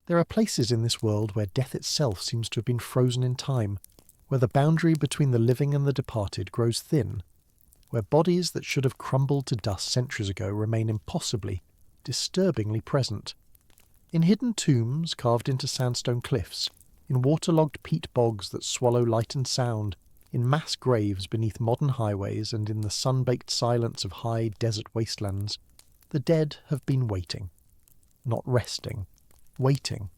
There are places in this world where death itself seems to have been frozen in time, where the boundary between the living and the departed grows thin, where bodies that should have crumbled to dust centuries ago remain impossibly, disturbingly present. In hidden tombs carved into sandstone cliffs, in waterlogged peat bogs that swallow light and sound, in mass graves beneath modern highways and in the sun-baked silence of high desert wastelands, the dead have been waiting. Not resting. Waiting.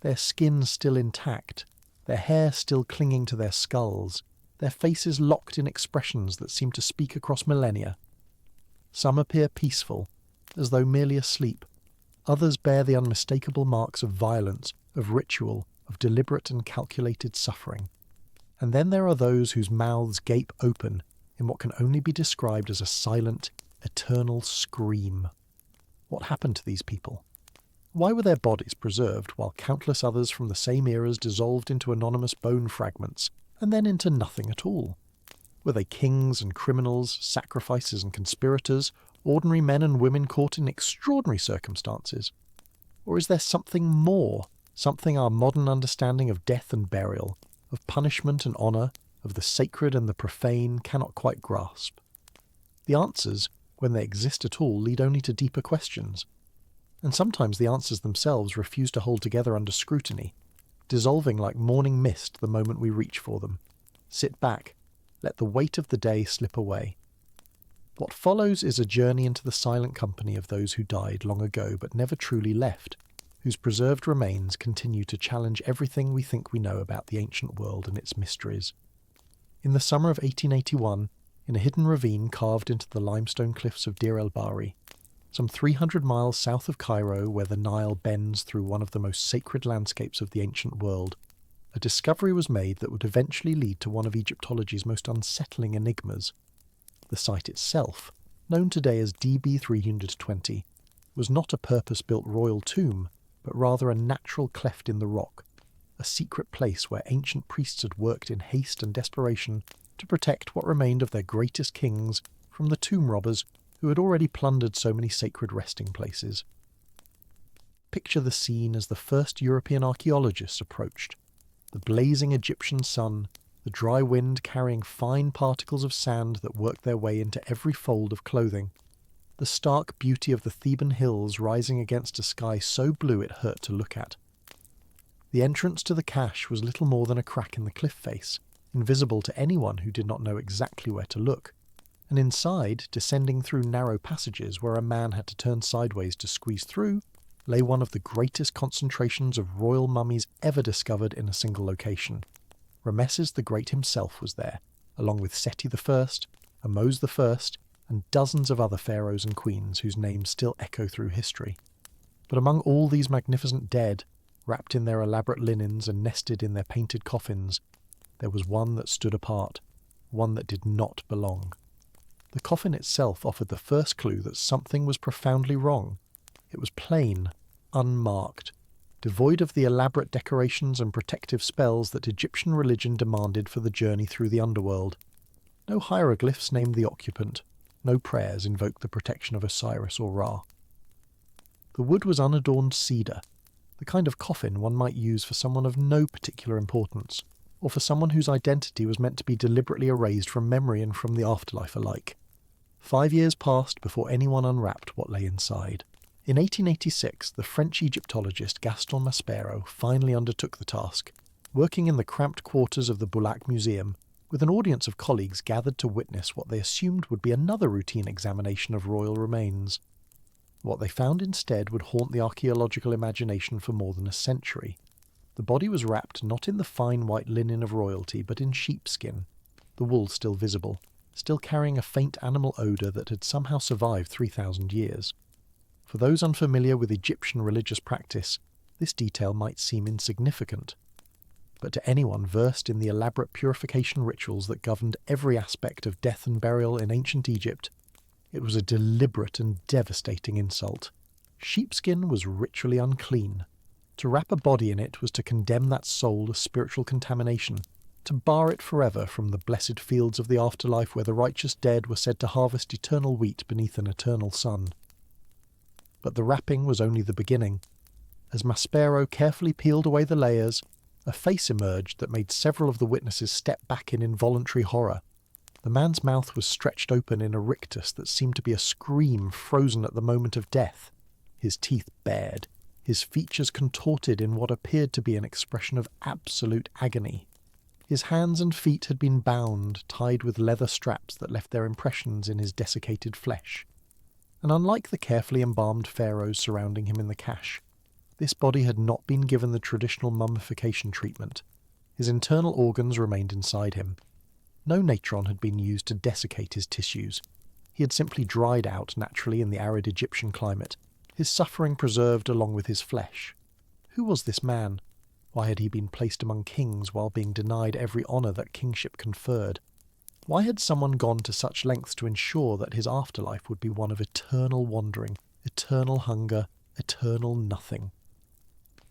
Their skin still intact, their hair still clinging to their skulls, their faces locked in expressions that seem to speak across millennia. Some appear peaceful, as though merely asleep. Others bear the unmistakable marks of violence, of ritual, of deliberate and calculated suffering. And then there are those whose mouths gape open in what can only be described as a silent, eternal scream. What happened to these people? Why were their bodies preserved while countless others from the same eras dissolved into anonymous bone fragments and then into nothing at all? Were they kings and criminals, sacrifices and conspirators, ordinary men and women caught in extraordinary circumstances? Or is there something more, something our modern understanding of death and burial, of punishment and honour, of the sacred and the profane cannot quite grasp? The answers, when they exist at all, lead only to deeper questions. And sometimes the answers themselves refuse to hold together under scrutiny, dissolving like morning mist the moment we reach for them. Sit back, let the weight of the day slip away. What follows is a journey into the silent company of those who died long ago but never truly left, whose preserved remains continue to challenge everything we think we know about the ancient world and its mysteries. In the summer of 1881, in a hidden ravine carved into the limestone cliffs of Deir el-Bahri, some 300 miles south of Cairo, where the Nile bends through one of the most sacred landscapes of the ancient world, a discovery was made that would eventually lead to one of Egyptology's most unsettling enigmas. The site itself, known today as DB 320, was not a purpose-built royal tomb, but rather a natural cleft in the rock, a secret place where ancient priests had worked in haste and desperation to protect what remained of their greatest kings from the tomb robbers who had already plundered so many sacred resting places. Picture the scene as the first European archaeologists approached. The blazing Egyptian sun, the dry wind carrying fine particles of sand that worked their way into every fold of clothing, the stark beauty of the Theban hills rising against a sky so blue it hurt to look at. The entrance to the cache was little more than a crack in the cliff face, invisible to anyone who did not know exactly where to look, and inside, descending through narrow passages where a man had to turn sideways to squeeze through, lay one of the greatest concentrations of royal mummies ever discovered in a single location. Rameses the Great himself was there, along with Seti I, Ahmose I, and dozens of other pharaohs and queens whose names still echo through history. But among all these magnificent dead, wrapped in their elaborate linens and nested in their painted coffins, there was one that stood apart, one that did not belong. The coffin itself offered the first clue that something was profoundly wrong. It was plain, unmarked, devoid of the elaborate decorations and protective spells that Egyptian religion demanded for the journey through the underworld. No hieroglyphs named the occupant, no prayers invoked the protection of Osiris or Ra. The wood was unadorned cedar, the kind of coffin one might use for someone of no particular importance, or for someone whose identity was meant to be deliberately erased from memory and from the afterlife alike. 5 years passed before anyone unwrapped what lay inside. In 1886, the French Egyptologist Gaston Maspero finally undertook the task, working in the cramped quarters of the Boulak Museum, with an audience of colleagues gathered to witness what they assumed would be another routine examination of royal remains. What they found instead would haunt the archaeological imagination for more than a century. The body was wrapped not in the fine white linen of royalty, but in sheepskin, the wool still visible, still carrying a faint animal odour that had somehow survived 3,000 years. For those unfamiliar with Egyptian religious practice, this detail might seem insignificant. But to anyone versed in the elaborate purification rituals that governed every aspect of death and burial in ancient Egypt, it was a deliberate and devastating insult. Sheepskin was ritually unclean. To wrap a body in it was to condemn that soul to spiritual contamination, to bar it forever from the blessed fields of the afterlife where the righteous dead were said to harvest eternal wheat beneath an eternal sun. But the wrapping was only the beginning. As Maspero carefully peeled away the layers, a face emerged that made several of the witnesses step back in involuntary horror. The man's mouth was stretched open in a rictus that seemed to be a scream frozen at the moment of death, his teeth bared, his features contorted in what appeared to be an expression of absolute agony. His hands and feet had been bound, tied with leather straps that left their impressions in his desiccated flesh. And unlike the carefully embalmed pharaohs surrounding him in the cache, this body had not been given the traditional mummification treatment. His internal organs remained inside him. No natron had been used to desiccate his tissues. He had simply dried out naturally in the arid Egyptian climate, his suffering preserved along with his flesh. Who was this man? Why had he been placed among kings while being denied every honour that kingship conferred? Why had someone gone to such lengths to ensure that his afterlife would be one of eternal wandering, eternal hunger, eternal nothing?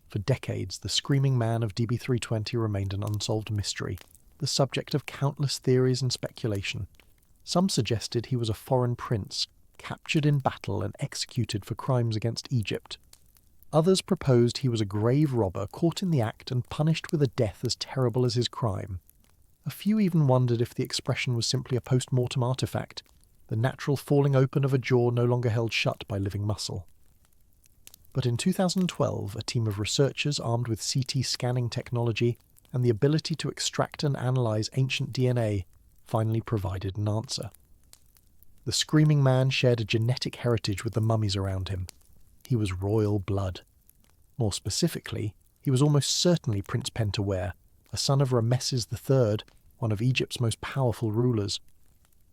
For decades, the screaming man of DB320 remained an unsolved mystery, the subject of countless theories and speculation. Some suggested he was a foreign prince, captured in battle and executed for crimes against Egypt. Others proposed he was a grave robber caught in the act and punished with a death as terrible as his crime. A few even wondered if the expression was simply a post-mortem artifact, the natural falling open of a jaw no longer held shut by living muscle. But in 2012, a team of researchers armed with CT scanning technology and the ability to extract and analyse ancient DNA finally provided an answer. The screaming man shared a genetic heritage with the mummies around him. He was royal blood. More specifically, he was almost certainly Prince Pentawere, a son of Rameses III, one of Egypt's most powerful rulers.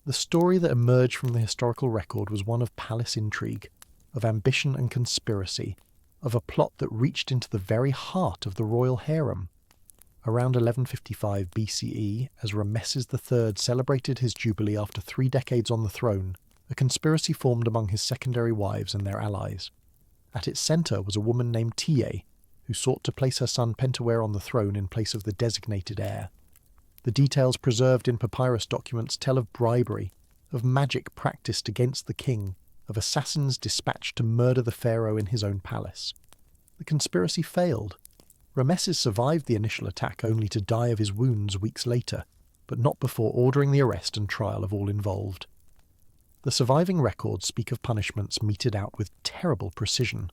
The story that emerged from the historical record was one of palace intrigue, of ambition and conspiracy, of a plot that reached into the very heart of the royal harem. Around 1155 BCE, as Rameses III celebrated his jubilee after 3 decades on the throne, a conspiracy formed among his secondary wives and their allies. At its centre was a woman named Tiye, who sought to place her son Pentawere on the throne in place of the designated heir. The details preserved in papyrus documents tell of bribery, of magic practiced against the king, of assassins dispatched to murder the pharaoh in his own palace. The conspiracy failed. Rameses survived the initial attack only to die of his wounds weeks later, but not before ordering the arrest and trial of all involved. The surviving records speak of punishments meted out with terrible precision.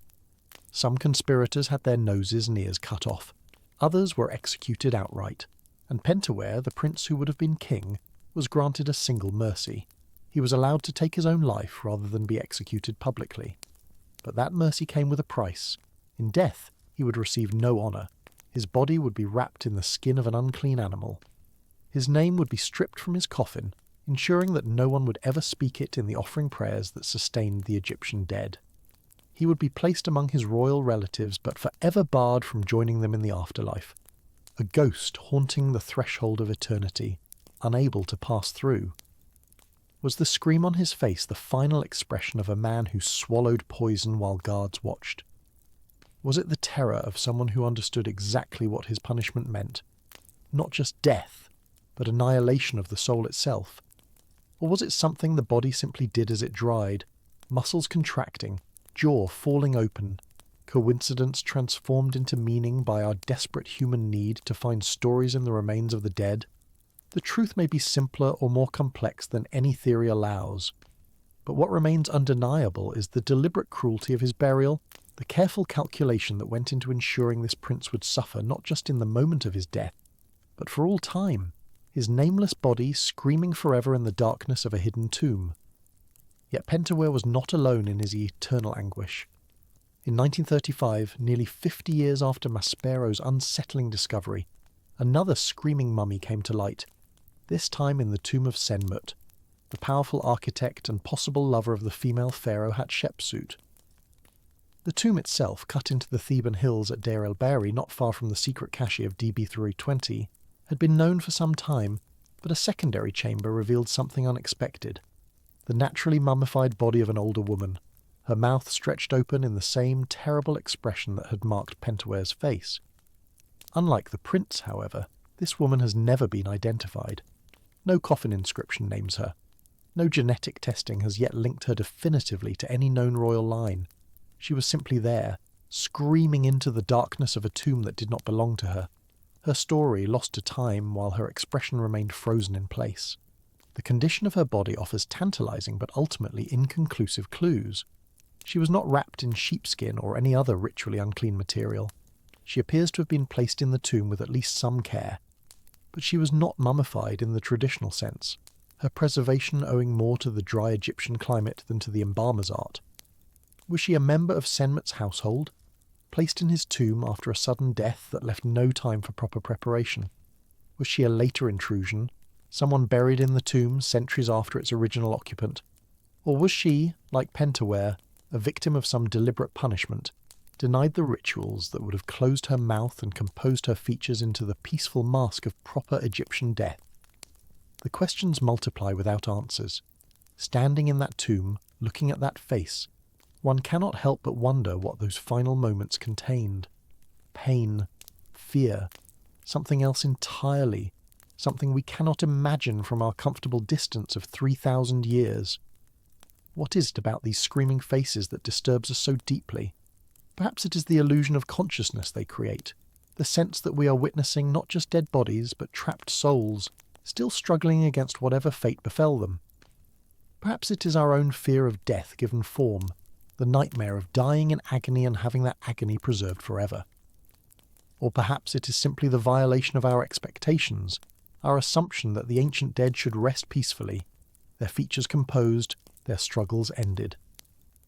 Some conspirators had their noses and ears cut off, others were executed outright, and Pentawere, the prince who would have been king, was granted a single mercy. He was allowed to take his own life rather than be executed publicly. But that mercy came with a price. In death, he would receive no honour. His body would be wrapped in the skin of an unclean animal. His name would be stripped from his coffin, ensuring that no one would ever speak it in the offering prayers that sustained the Egyptian dead. He would be placed among his royal relatives, but forever barred from joining them in the afterlife. A ghost haunting the threshold of eternity, unable to pass through. Was the scream on his face the final expression of a man who swallowed poison while guards watched? Was it the terror of someone who understood exactly what his punishment meant? Not just death, but annihilation of the soul itself? Or was it something the body simply did as it dried, muscles contracting, jaw falling open, coincidence transformed into meaning by our desperate human need to find stories in the remains of the dead? The truth may be simpler or more complex than any theory allows, but what remains undeniable is the deliberate cruelty of his burial, the careful calculation that went into ensuring this prince would suffer not just in the moment of his death, but for all time, his nameless body screaming forever in the darkness of a hidden tomb. Yet Pentawere was not alone in his eternal anguish. In 1935, nearly 50 years after Maspero's unsettling discovery, another screaming mummy came to light, this time in the tomb of Senmut, the powerful architect and possible lover of the female pharaoh Hatshepsut. The tomb itself, cut into the Theban hills at Deir el-Bahri, not far from the secret cache of DB320, had been known for some time, but a secondary chamber revealed something unexpected. The naturally mummified body of an older woman, her mouth stretched open in the same terrible expression that had marked Pentaware's face. Unlike the prince, however, this woman has never been identified. No coffin inscription names her. No genetic testing has yet linked her definitively to any known royal line. She was simply there, screaming into the darkness of a tomb that did not belong to her, her story lost to time while her expression remained frozen in place. The condition of her body offers tantalizing but ultimately inconclusive clues. She was not wrapped in sheepskin or any other ritually unclean material. She appears to have been placed in the tomb with at least some care. But she was not mummified in the traditional sense, her preservation owing more to the dry Egyptian climate than to the embalmer's art. Was she a member of Senmet's household, placed in his tomb after a sudden death that left no time for proper preparation? Was she a later intrusion, someone buried in the tomb centuries after its original occupant? Or was she, like Pentawere, a victim of some deliberate punishment, denied the rituals that would have closed her mouth and composed her features into the peaceful mask of proper Egyptian death? The questions multiply without answers. Standing in that tomb, looking at that face, one cannot help but wonder what those final moments contained. Pain, fear, something else entirely, something we cannot imagine from our comfortable distance of 3,000 years. What is it about these screaming faces that disturbs us so deeply? Perhaps it is the illusion of consciousness they create, the sense that we are witnessing not just dead bodies but trapped souls, still struggling against whatever fate befell them. Perhaps it is our own fear of death given form, the nightmare of dying in agony and having that agony preserved forever. Or perhaps it is simply the violation of our expectations, our assumption that the ancient dead should rest peacefully, their features composed, their struggles ended.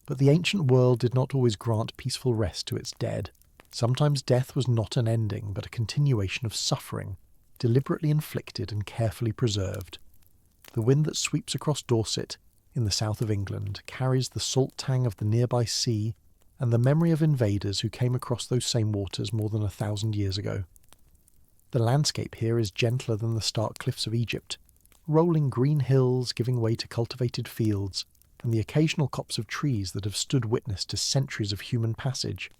But the ancient world did not always grant peaceful rest to its dead. Sometimes death was not an ending, but a continuation of suffering, deliberately inflicted and carefully preserved. The wind that sweeps across Dorset, in the south of England, carries the salt tang of the nearby sea and the memory of invaders who came across those same waters more than 1,000 years ago. The landscape here is gentler than the stark cliffs of Egypt, rolling green hills giving way to cultivated fields, and the occasional copse of trees that have stood witness to centuries of human passage.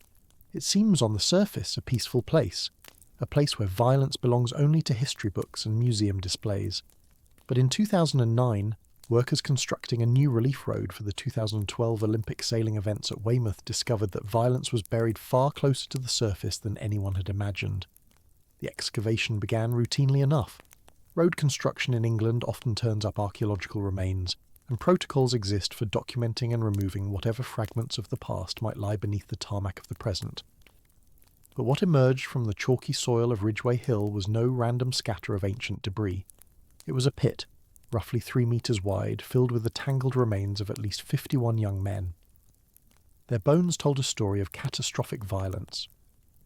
It seems on the surface a peaceful place, a place where violence belongs only to history books and museum displays. But in 2009, workers constructing a new relief road for the 2012 Olympic sailing events at Weymouth discovered that violence was buried far closer to the surface than anyone had imagined. The excavation began routinely enough. Road construction in England often turns up archaeological remains, and protocols exist for documenting and removing whatever fragments of the past might lie beneath the tarmac of the present. But what emerged from the chalky soil of Ridgeway Hill was no random scatter of ancient debris. It was a pit, roughly 3 meters wide, filled with the tangled remains of at least 51 young men. Their bones told a story of catastrophic violence.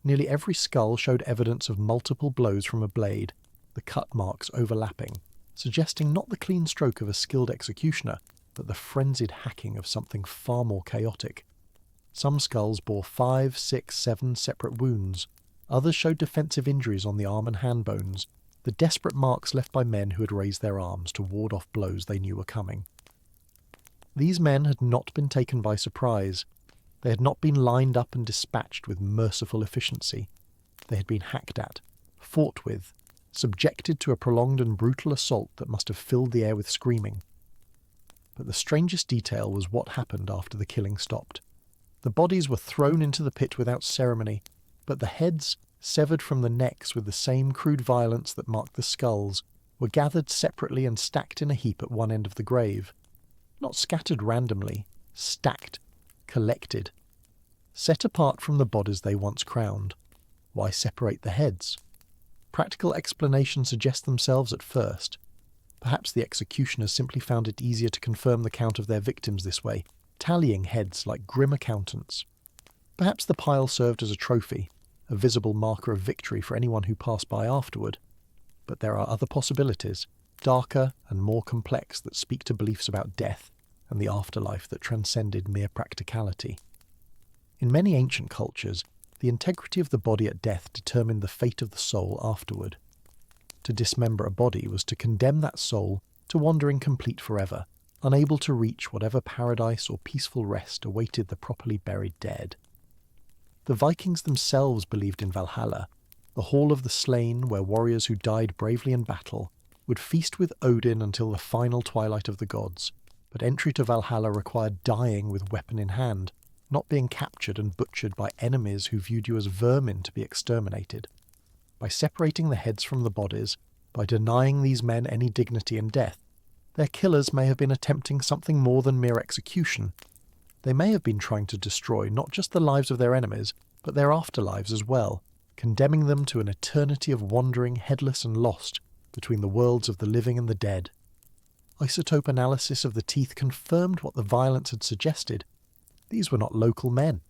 Nearly every skull showed evidence of multiple blows from a blade, the cut marks overlapping, suggesting not the clean stroke of a skilled executioner, but the frenzied hacking of something far more chaotic. Some skulls bore 5, 6, 7 separate wounds. Others showed defensive injuries on the arm and hand bones, the desperate marks left by men who had raised their arms to ward off blows they knew were coming. These men had not been taken by surprise. They had not been lined up and dispatched with merciful efficiency. They had been hacked at, fought with, subjected to a prolonged and brutal assault that must have filled the air with screaming. But the strangest detail was what happened after the killing stopped. The bodies were thrown into the pit without ceremony, but the heads, severed from the necks with the same crude violence that marked the skulls, were gathered separately and stacked in a heap at one end of the grave. Not scattered randomly, stacked, collected, set apart from the bodies they once crowned. Why separate the heads? Practical explanations suggest themselves at first. Perhaps the executioners simply found it easier to confirm the count of their victims this way, tallying heads like grim accountants. Perhaps the pile served as a trophy, a visible marker of victory for anyone who passed by afterward. But there are other possibilities, darker and more complex, that speak to beliefs about death and the afterlife that transcended mere practicality. In many ancient cultures, the integrity of the body at death determined the fate of the soul afterward. To dismember a body was to condemn that soul to wander incomplete forever, unable to reach whatever paradise or peaceful rest awaited the properly buried dead. The Vikings themselves believed in Valhalla, the hall of the slain where warriors who died bravely in battle would feast with Odin until the final twilight of the gods, but entry to Valhalla required dying with weapon in hand, not being captured and butchered by enemies who viewed you as vermin to be exterminated. By separating the heads from the bodies, by denying these men any dignity in death, their killers may have been attempting something more than mere execution. They may have been trying to destroy not just the lives of their enemies, but their afterlives as well, condemning them to an eternity of wandering headless and lost between the worlds of the living and the dead. Isotope analysis of the teeth confirmed what the violence had suggested. These were not local men.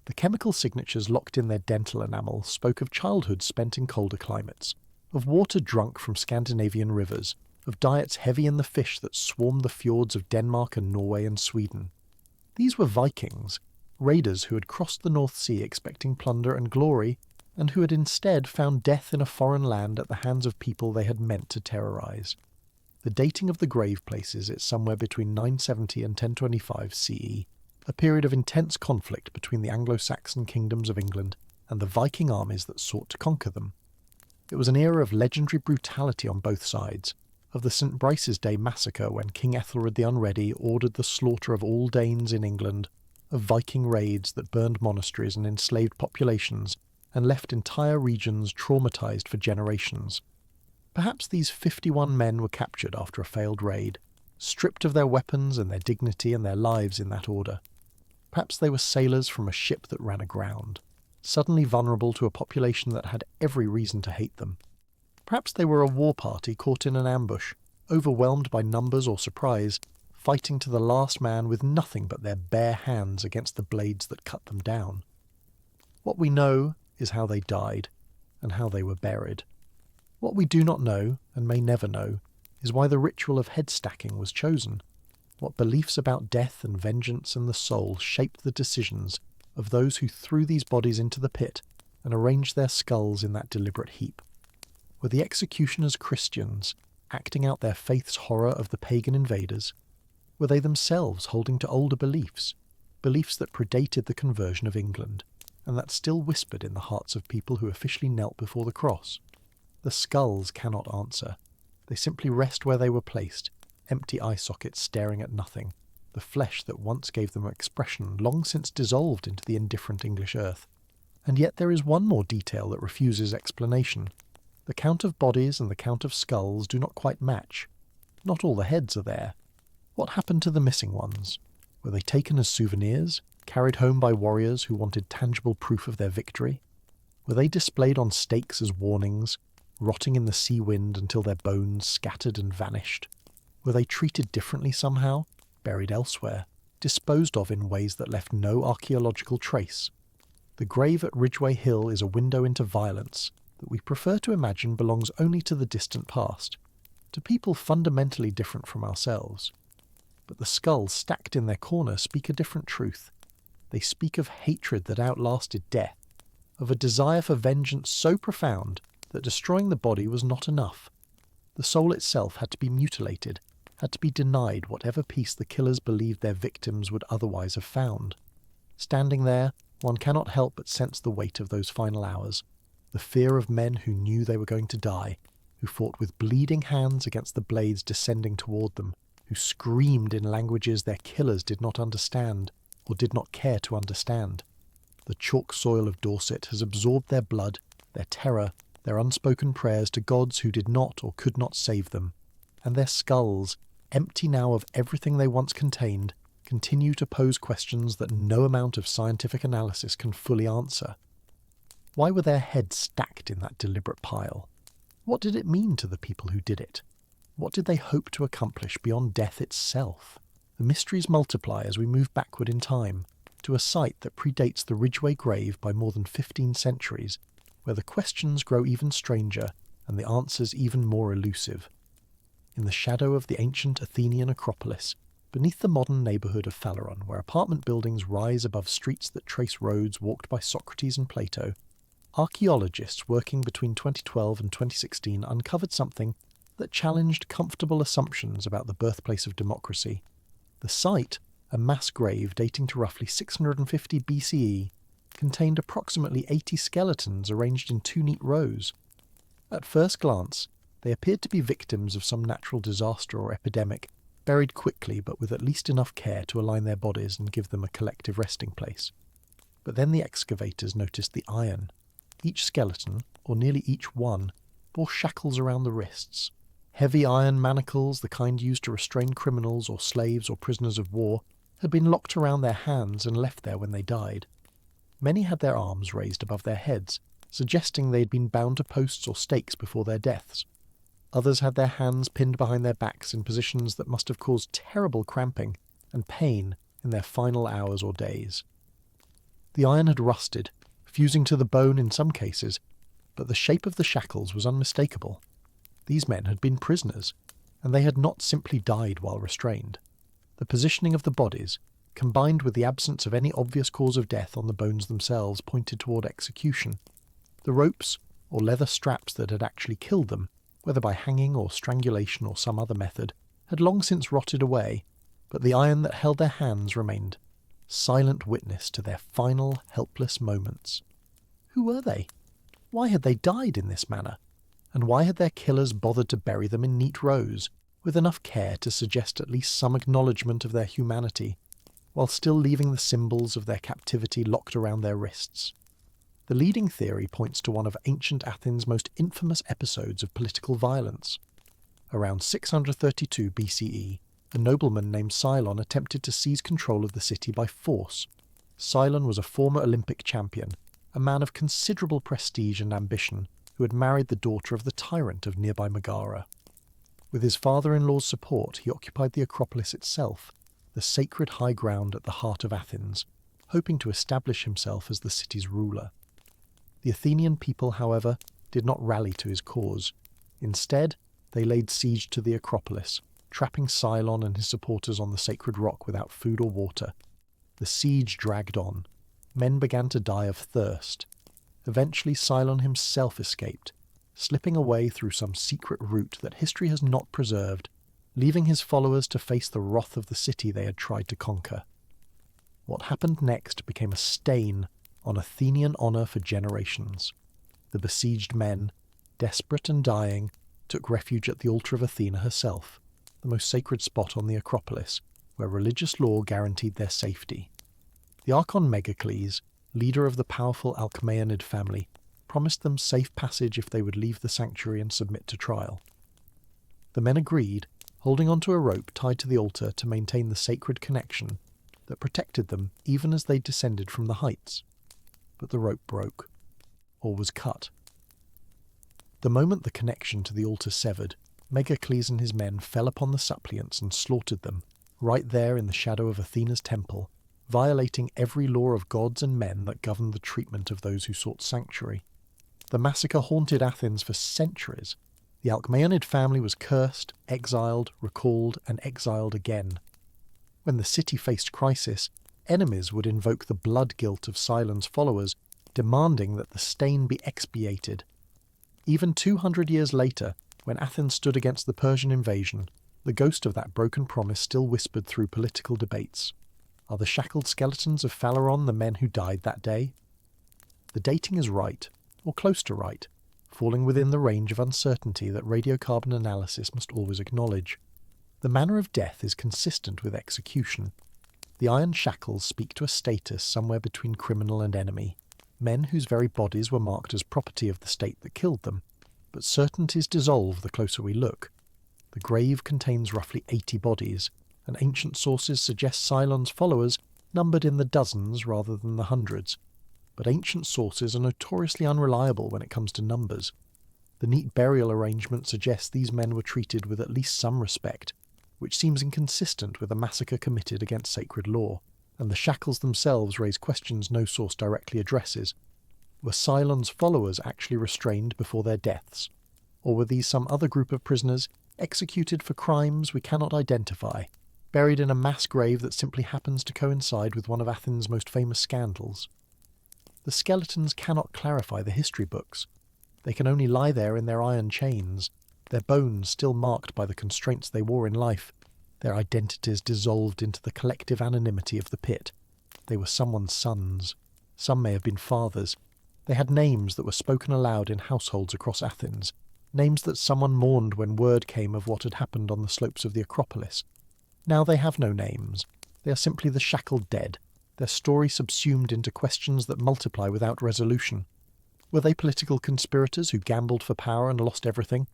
The chemical signatures locked in their dental enamel spoke of childhood spent in colder climates, of water drunk from Scandinavian rivers, of diets heavy in the fish that swarmed the fjords of Denmark and Norway and Sweden. These were Vikings, raiders who had crossed the North Sea expecting plunder and glory, and who had instead found death in a foreign land at the hands of people they had meant to terrorize. The dating of the grave places is somewhere between 970 and 1025 CE, a period of intense conflict between the Anglo-Saxon kingdoms of England and the Viking armies that sought to conquer them. It was an era of legendary brutality on both sides, of the St. Brice's Day massacre when King Ethelred the Unready ordered the slaughter of all Danes in England, of Viking raids that burned monasteries and enslaved populations and left entire regions traumatized for generations. Perhaps these 51 men were captured after a failed raid, stripped of their weapons and their dignity and their lives in that order. Perhaps they were sailors from a ship that ran aground, suddenly vulnerable to a population that had every reason to hate them. Perhaps they were a war party caught in an ambush, overwhelmed by numbers or surprise, fighting to the last man with nothing but their bare hands against the blades that cut them down. What we know is how they died, and how they were buried. What we do not know, and may never know, is why the ritual of head stacking was chosen, what beliefs about death and vengeance and the soul shaped the decisions of those who threw these bodies into the pit and arranged their skulls in that deliberate heap. Were the executioners Christians, acting out their faith's horror of the pagan invaders? Were they themselves holding to older beliefs, beliefs that predated the conversion of England, and that still whispered in the hearts of people who officially knelt before the cross? The skulls cannot answer. They simply rest where they were placed, empty eye sockets staring at nothing, the flesh that once gave them expression long since dissolved into the indifferent English earth. And yet there is one more detail that refuses explanation. The count of bodies and the count of skulls do not quite match. Not all the heads are there. What happened to the missing ones? Were they taken as souvenirs, carried home by warriors who wanted tangible proof of their victory? Were they displayed on stakes as warnings, rotting in the sea wind until their bones scattered and vanished? Were they treated differently somehow, buried elsewhere, disposed of in ways that left no archaeological trace? The grave at Ridgeway Hill is a window into violence that we prefer to imagine belongs only to the distant past, to people fundamentally different from ourselves. But the skulls stacked in their corner speak a different truth. They speak of hatred that outlasted death, of a desire for vengeance so profound that destroying the body was not enough. The soul itself had to be mutilated, had to be denied whatever peace the killers believed their victims would otherwise have found. Standing there, one cannot help but sense the weight of those final hours, the fear of men who knew they were going to die, who fought with bleeding hands against the blades descending toward them, who screamed in languages their killers did not understand, or did not care to understand. The chalk soil of Dorset has absorbed their blood, their terror, their unspoken prayers to gods who did not or could not save them, and their skulls, empty now of everything they once contained, continue to pose questions that no amount of scientific analysis can fully answer. Why were their heads stacked in that deliberate pile? What did it mean to the people who did it? What did they hope to accomplish beyond death itself? The mysteries multiply as we move backward in time, to a site that predates the Ridgeway grave by more than 15 centuries, where the questions grow even stranger and the answers even more elusive. In the shadow of the ancient Athenian Acropolis, beneath the modern neighbourhood of Phaleron, where apartment buildings rise above streets that trace roads walked by Socrates and Plato, archaeologists working between 2012 and 2016 uncovered something that challenged comfortable assumptions about the birthplace of democracy. The site, a mass grave dating to roughly 650 BCE, contained approximately 80 skeletons arranged in 2 neat rows. At first glance, they appeared to be victims of some natural disaster or epidemic, buried quickly but with at least enough care to align their bodies and give them a collective resting place. But then the excavators noticed the iron. Each skeleton, or nearly each one, bore shackles around the wrists. Heavy iron manacles, the kind used to restrain criminals or slaves or prisoners of war, had been locked around their hands and left there when they died. Many had their arms raised above their heads, suggesting they had been bound to posts or stakes before their deaths. Others had their hands pinned behind their backs in positions that must have caused terrible cramping and pain in their final hours or days. The iron had rusted, fusing to the bone in some cases, but the shape of the shackles was unmistakable. These men had been prisoners, and they had not simply died while restrained. The positioning of the bodies, combined with the absence of any obvious cause of death on the bones themselves, pointed toward execution. The ropes, or leather straps that had actually killed them, whether by hanging or strangulation or some other method, had long since rotted away, but the iron that held their hands remained, silent witness to their final, helpless moments. Who were they? Why had they died in this manner? And why had their killers bothered to bury them in neat rows, with enough care to suggest at least some acknowledgement of their humanity, while still leaving the symbols of their captivity locked around their wrists? The leading theory points to one of ancient Athens' most infamous episodes of political violence. Around 632 BCE, a nobleman named Cylon attempted to seize control of the city by force. Cylon was a former Olympic champion, a man of considerable prestige and ambition, who had married the daughter of the tyrant of nearby Megara. With his father-in-law's support, he occupied the Acropolis itself, the sacred high ground at the heart of Athens, hoping to establish himself as the city's ruler. The Athenian people, however, did not rally to his cause. Instead, they laid siege to the Acropolis, trapping Cylon and his supporters on the sacred rock without food or water. The siege dragged on. Men began to die of thirst. Eventually Cylon himself escaped, slipping away through some secret route that history has not preserved, leaving his followers to face the wrath of the city they had tried to conquer. What happened next became a stain on Athenian honour for generations. The besieged men, desperate and dying, took refuge at the altar of Athena herself, the most sacred spot on the Acropolis, where religious law guaranteed their safety. The Archon Megacles, leader of the powerful Alcmaeonid family, promised them safe passage if they would leave the sanctuary and submit to trial. The men agreed, holding onto a rope tied to the altar to maintain the sacred connection that protected them even as they descended from the heights. But the rope broke, or was cut. The moment the connection to the altar severed, Megacles and his men fell upon the suppliants and slaughtered them, right there in the shadow of Athena's temple, violating every law of gods and men that governed the treatment of those who sought sanctuary. The massacre haunted Athens for centuries. The Alcmaeonid family was cursed, exiled, recalled, and exiled again. When the city faced crisis, enemies would invoke the blood guilt of Cylon's followers, demanding that the stain be expiated. Even 200 years later, when Athens stood against the Persian invasion, the ghost of that broken promise still whispered through political debates. Are the shackled skeletons of Phaleron the men who died that day? The dating is right, or close to right, falling within the range of uncertainty that radiocarbon analysis must always acknowledge. The manner of death is consistent with execution. The iron shackles speak to a status somewhere between criminal and enemy, men whose very bodies were marked as property of the state that killed them, but certainties dissolve the closer we look. The grave contains roughly 80 bodies, and ancient sources suggest Cylon's followers numbered in the dozens rather than the hundreds. But ancient sources are notoriously unreliable when it comes to numbers. The neat burial arrangement suggests these men were treated with at least some respect, which seems inconsistent with a massacre committed against sacred law, and the shackles themselves raise questions no source directly addresses. Were Cylon's followers actually restrained before their deaths? Or were these some other group of prisoners executed for crimes we cannot identify, buried in a mass grave that simply happens to coincide with one of Athens' most famous scandals? The skeletons cannot clarify the history books. They can only lie there in their iron chains, their bones still marked by the constraints they wore in life, their identities dissolved into the collective anonymity of the pit. They were someone's sons. Some may have been fathers. They had names that were spoken aloud in households across Athens, names that someone mourned when word came of what had happened on the slopes of the Acropolis. Now they have no names. They are simply the shackled dead, their story subsumed into questions that multiply without resolution. Were they political conspirators who gambled for power and lost everything?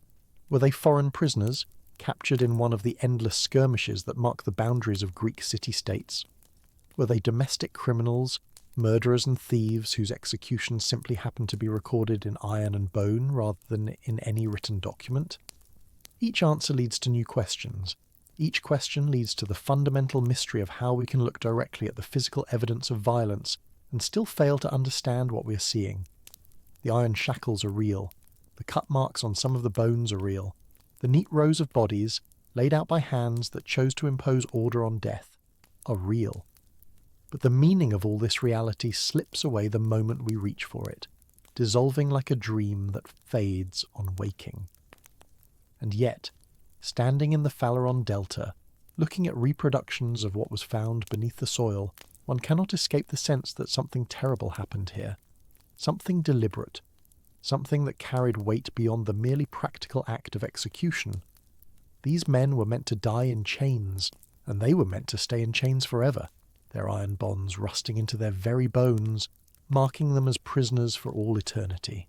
Were they foreign prisoners, captured in one of the endless skirmishes that mark the boundaries of Greek city-states? Were they domestic criminals, murderers and thieves whose executions simply happened to be recorded in iron and bone rather than in any written document? Each answer leads to new questions. Each question leads to the fundamental mystery of how we can look directly at the physical evidence of violence and still fail to understand what we are seeing. The iron shackles are real. The cut marks on some of the bones are real. The neat rows of bodies, laid out by hands that chose to impose order on death, are real. But the meaning of all this reality slips away the moment we reach for it, dissolving like a dream that fades on waking. And yet, standing in the Phaleron Delta, looking at reproductions of what was found beneath the soil, one cannot escape the sense that something terrible happened here. Something deliberate. Something that carried weight beyond the merely practical act of execution. These men were meant to die in chains, and they were meant to stay in chains forever, their iron bonds rusting into their very bones, marking them as prisoners for all eternity.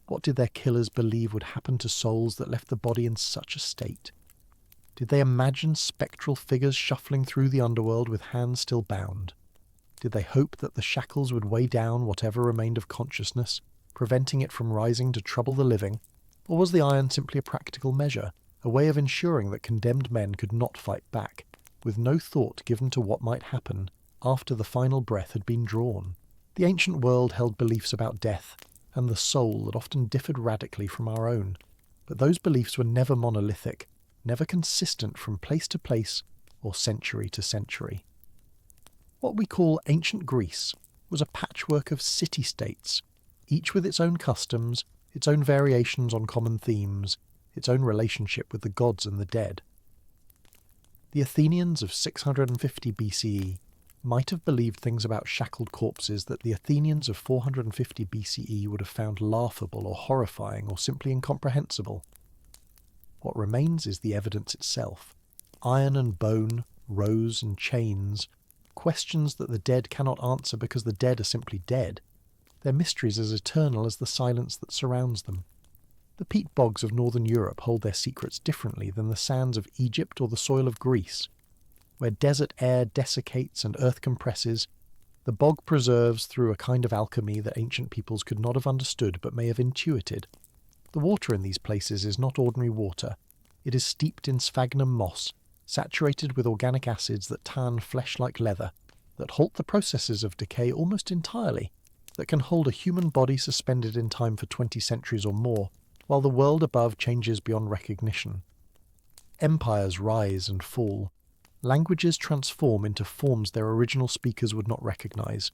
What did their killers believe would happen to souls that left the body in such a state? Did they imagine spectral figures shuffling through the underworld with hands still bound? Did they hope that the shackles would weigh down whatever remained of consciousness, preventing it from rising to trouble the living? Or was the iron simply a practical measure, a way of ensuring that condemned men could not fight back, with no thought given to what might happen after the final breath had been drawn? The ancient world held beliefs about death and the soul that often differed radically from our own, but those beliefs were never monolithic, never consistent from place to place or century to century. What we call ancient Greece was a patchwork of city-states, each with its own customs, its own variations on common themes, its own relationship with the gods and the dead. The Athenians of 650 BCE might have believed things about shackled corpses that the Athenians of 450 BCE would have found laughable or horrifying or simply incomprehensible. What remains is the evidence itself. Iron and bone, rows and chains, questions that the dead cannot answer because the dead are simply dead. Their mysteries as eternal as the silence that surrounds them. The peat bogs of northern Europe hold their secrets differently than the sands of Egypt or the soil of Greece. Where desert air desiccates and earth compresses, the bog preserves through a kind of alchemy that ancient peoples could not have understood but may have intuited. The water in these places is not ordinary water. It is steeped in sphagnum moss, saturated with organic acids that tan flesh like leather, that halt the processes of decay almost entirely, that can hold a human body suspended in time for 20 centuries or more, while the world above changes beyond recognition. Empires rise and fall. Languages transform into forms their original speakers would not recognize.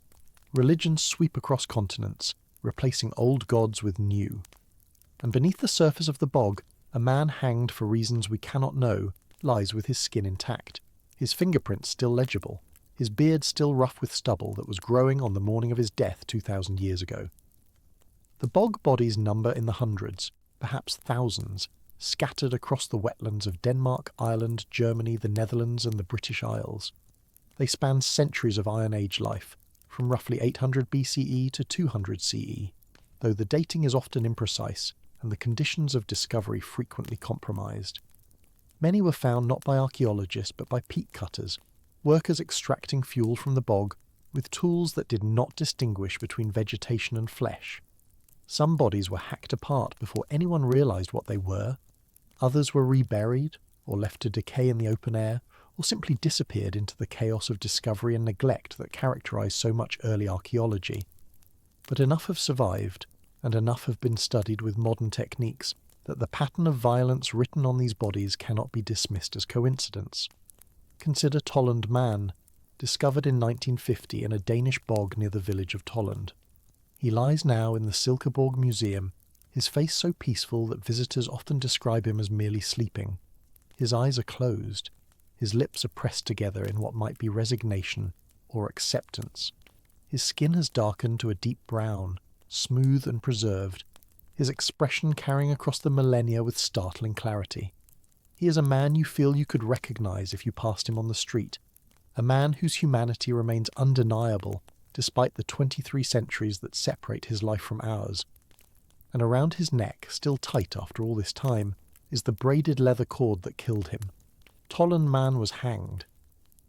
Religions sweep across continents, replacing old gods with new. And beneath the surface of the bog, a man hanged for reasons we cannot know lies with his skin intact, his fingerprints still legible, his beard still rough with stubble that was growing on the morning of his death 2,000 years ago. The bog bodies number in the hundreds, perhaps thousands, scattered across the wetlands of Denmark, Ireland, Germany, the Netherlands and the British Isles. They span centuries of Iron Age life, from roughly 800 BCE to 200 CE, though the dating is often imprecise and the conditions of discovery frequently compromised. Many were found not by archaeologists but by peat cutters, workers extracting fuel from the bog with tools that did not distinguish between vegetation and flesh. Some bodies were hacked apart before anyone realized what they were. Others were reburied, or left to decay in the open air, or simply disappeared into the chaos of discovery and neglect that characterized so much early archaeology. But enough have survived, and enough have been studied with modern techniques, that the pattern of violence written on these bodies cannot be dismissed as coincidence. Consider Tolland Man, discovered in 1950 in a Danish bog near the village of Tolland. He lies now in the Silkeborg Museum, his face so peaceful that visitors often describe him as merely sleeping. His eyes are closed. His lips are pressed together in what might be resignation or acceptance. His skin has darkened to a deep brown, smooth and preserved, his expression carrying across the millennia with startling clarity. He is a man you feel you could recognise if you passed him on the street, a man whose humanity remains undeniable despite the 23 centuries that separate his life from ours. And around his neck, still tight after all this time, is the braided leather cord that killed him. Tollund Man was hanged.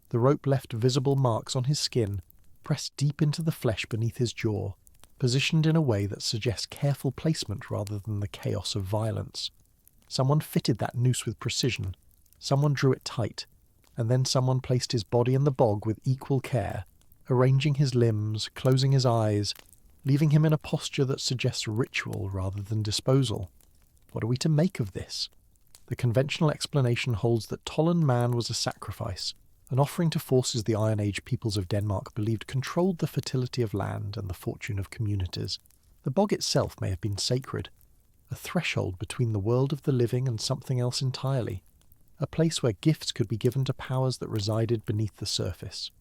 The rope left visible marks on his skin, pressed deep into the flesh beneath his jaw, positioned in a way that suggests careful placement rather than the chaos of violence. Someone fitted that noose with precision, someone drew it tight, and then someone placed his body in the bog with equal care, arranging his limbs, closing his eyes, leaving him in a posture that suggests ritual rather than disposal. What are we to make of this? The conventional explanation holds that Tollund Man was a sacrifice, an offering to forces the Iron Age peoples of Denmark believed controlled the fertility of land and the fortune of communities. The bog itself may have been sacred, a threshold between the world of the living and something else entirely, a place where gifts could be given to powers that resided beneath the surface.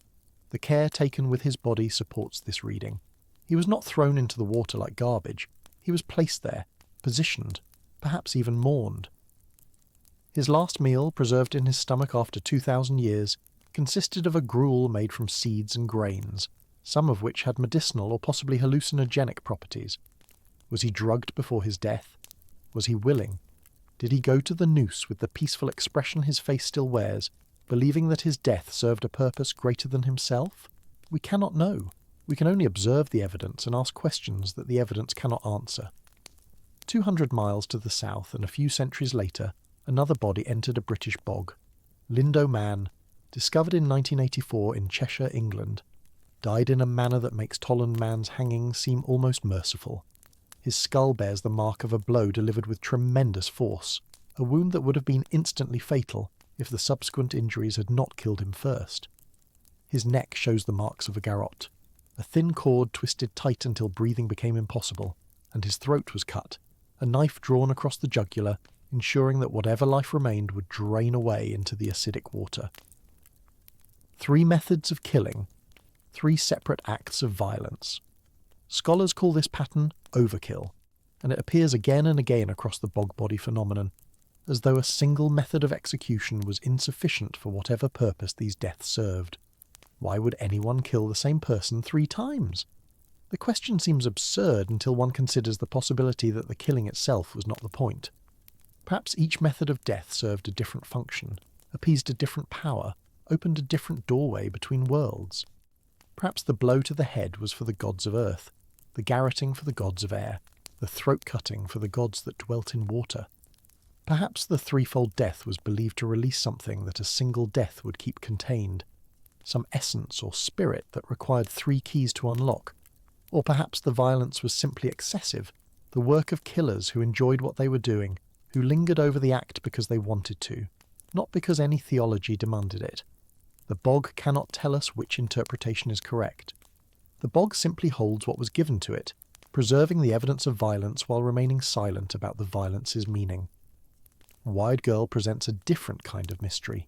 The care taken with his body supports this reading. He was not thrown into the water like garbage. He was placed there, positioned, perhaps even mourned. His last meal, preserved in his stomach after 2,000 years, consisted of a gruel made from seeds and grains, some of which had medicinal or possibly hallucinogenic properties. Was he drugged before his death? Was he willing? Did he go to the noose with the peaceful expression his face still wears, believing that his death served a purpose greater than himself? We cannot know. We can only observe the evidence and ask questions that the evidence cannot answer. 200 miles to the south and a few centuries later, another body entered a British bog. Lindo Man, discovered in 1984 in Cheshire, England, died in a manner that makes Tollund Man's hanging seem almost merciful. His skull bears the mark of a blow delivered with tremendous force, a wound that would have been instantly fatal if the subsequent injuries had not killed him first. His neck shows the marks of a garrote, a thin cord twisted tight until breathing became impossible, and his throat was cut, a knife drawn across the jugular, ensuring that whatever life remained would drain away into the acidic water. 3 methods of killing, 3 separate acts of violence. Scholars call this pattern overkill, and it appears again and again across the bog body phenomenon, as though a single method of execution was insufficient for whatever purpose these deaths served. Why would anyone kill the same person 3 times? The question seems absurd until one considers the possibility that the killing itself was not the point. Perhaps each method of death served a different function, appeased a different power, opened a different doorway between worlds. Perhaps the blow to the head was for the gods of earth, the garroting for the gods of air, the throat-cutting for the gods that dwelt in water. Perhaps the threefold death was believed to release something that a single death would keep contained, some essence or spirit that required 3 keys to unlock. Or perhaps the violence was simply excessive, the work of killers who enjoyed what they were doing, who lingered over the act because they wanted to, not because any theology demanded it. The bog cannot tell us which interpretation is correct. The bog simply holds what was given to it, preserving the evidence of violence while remaining silent about the violence's meaning. Wired Girl presents a different kind of mystery.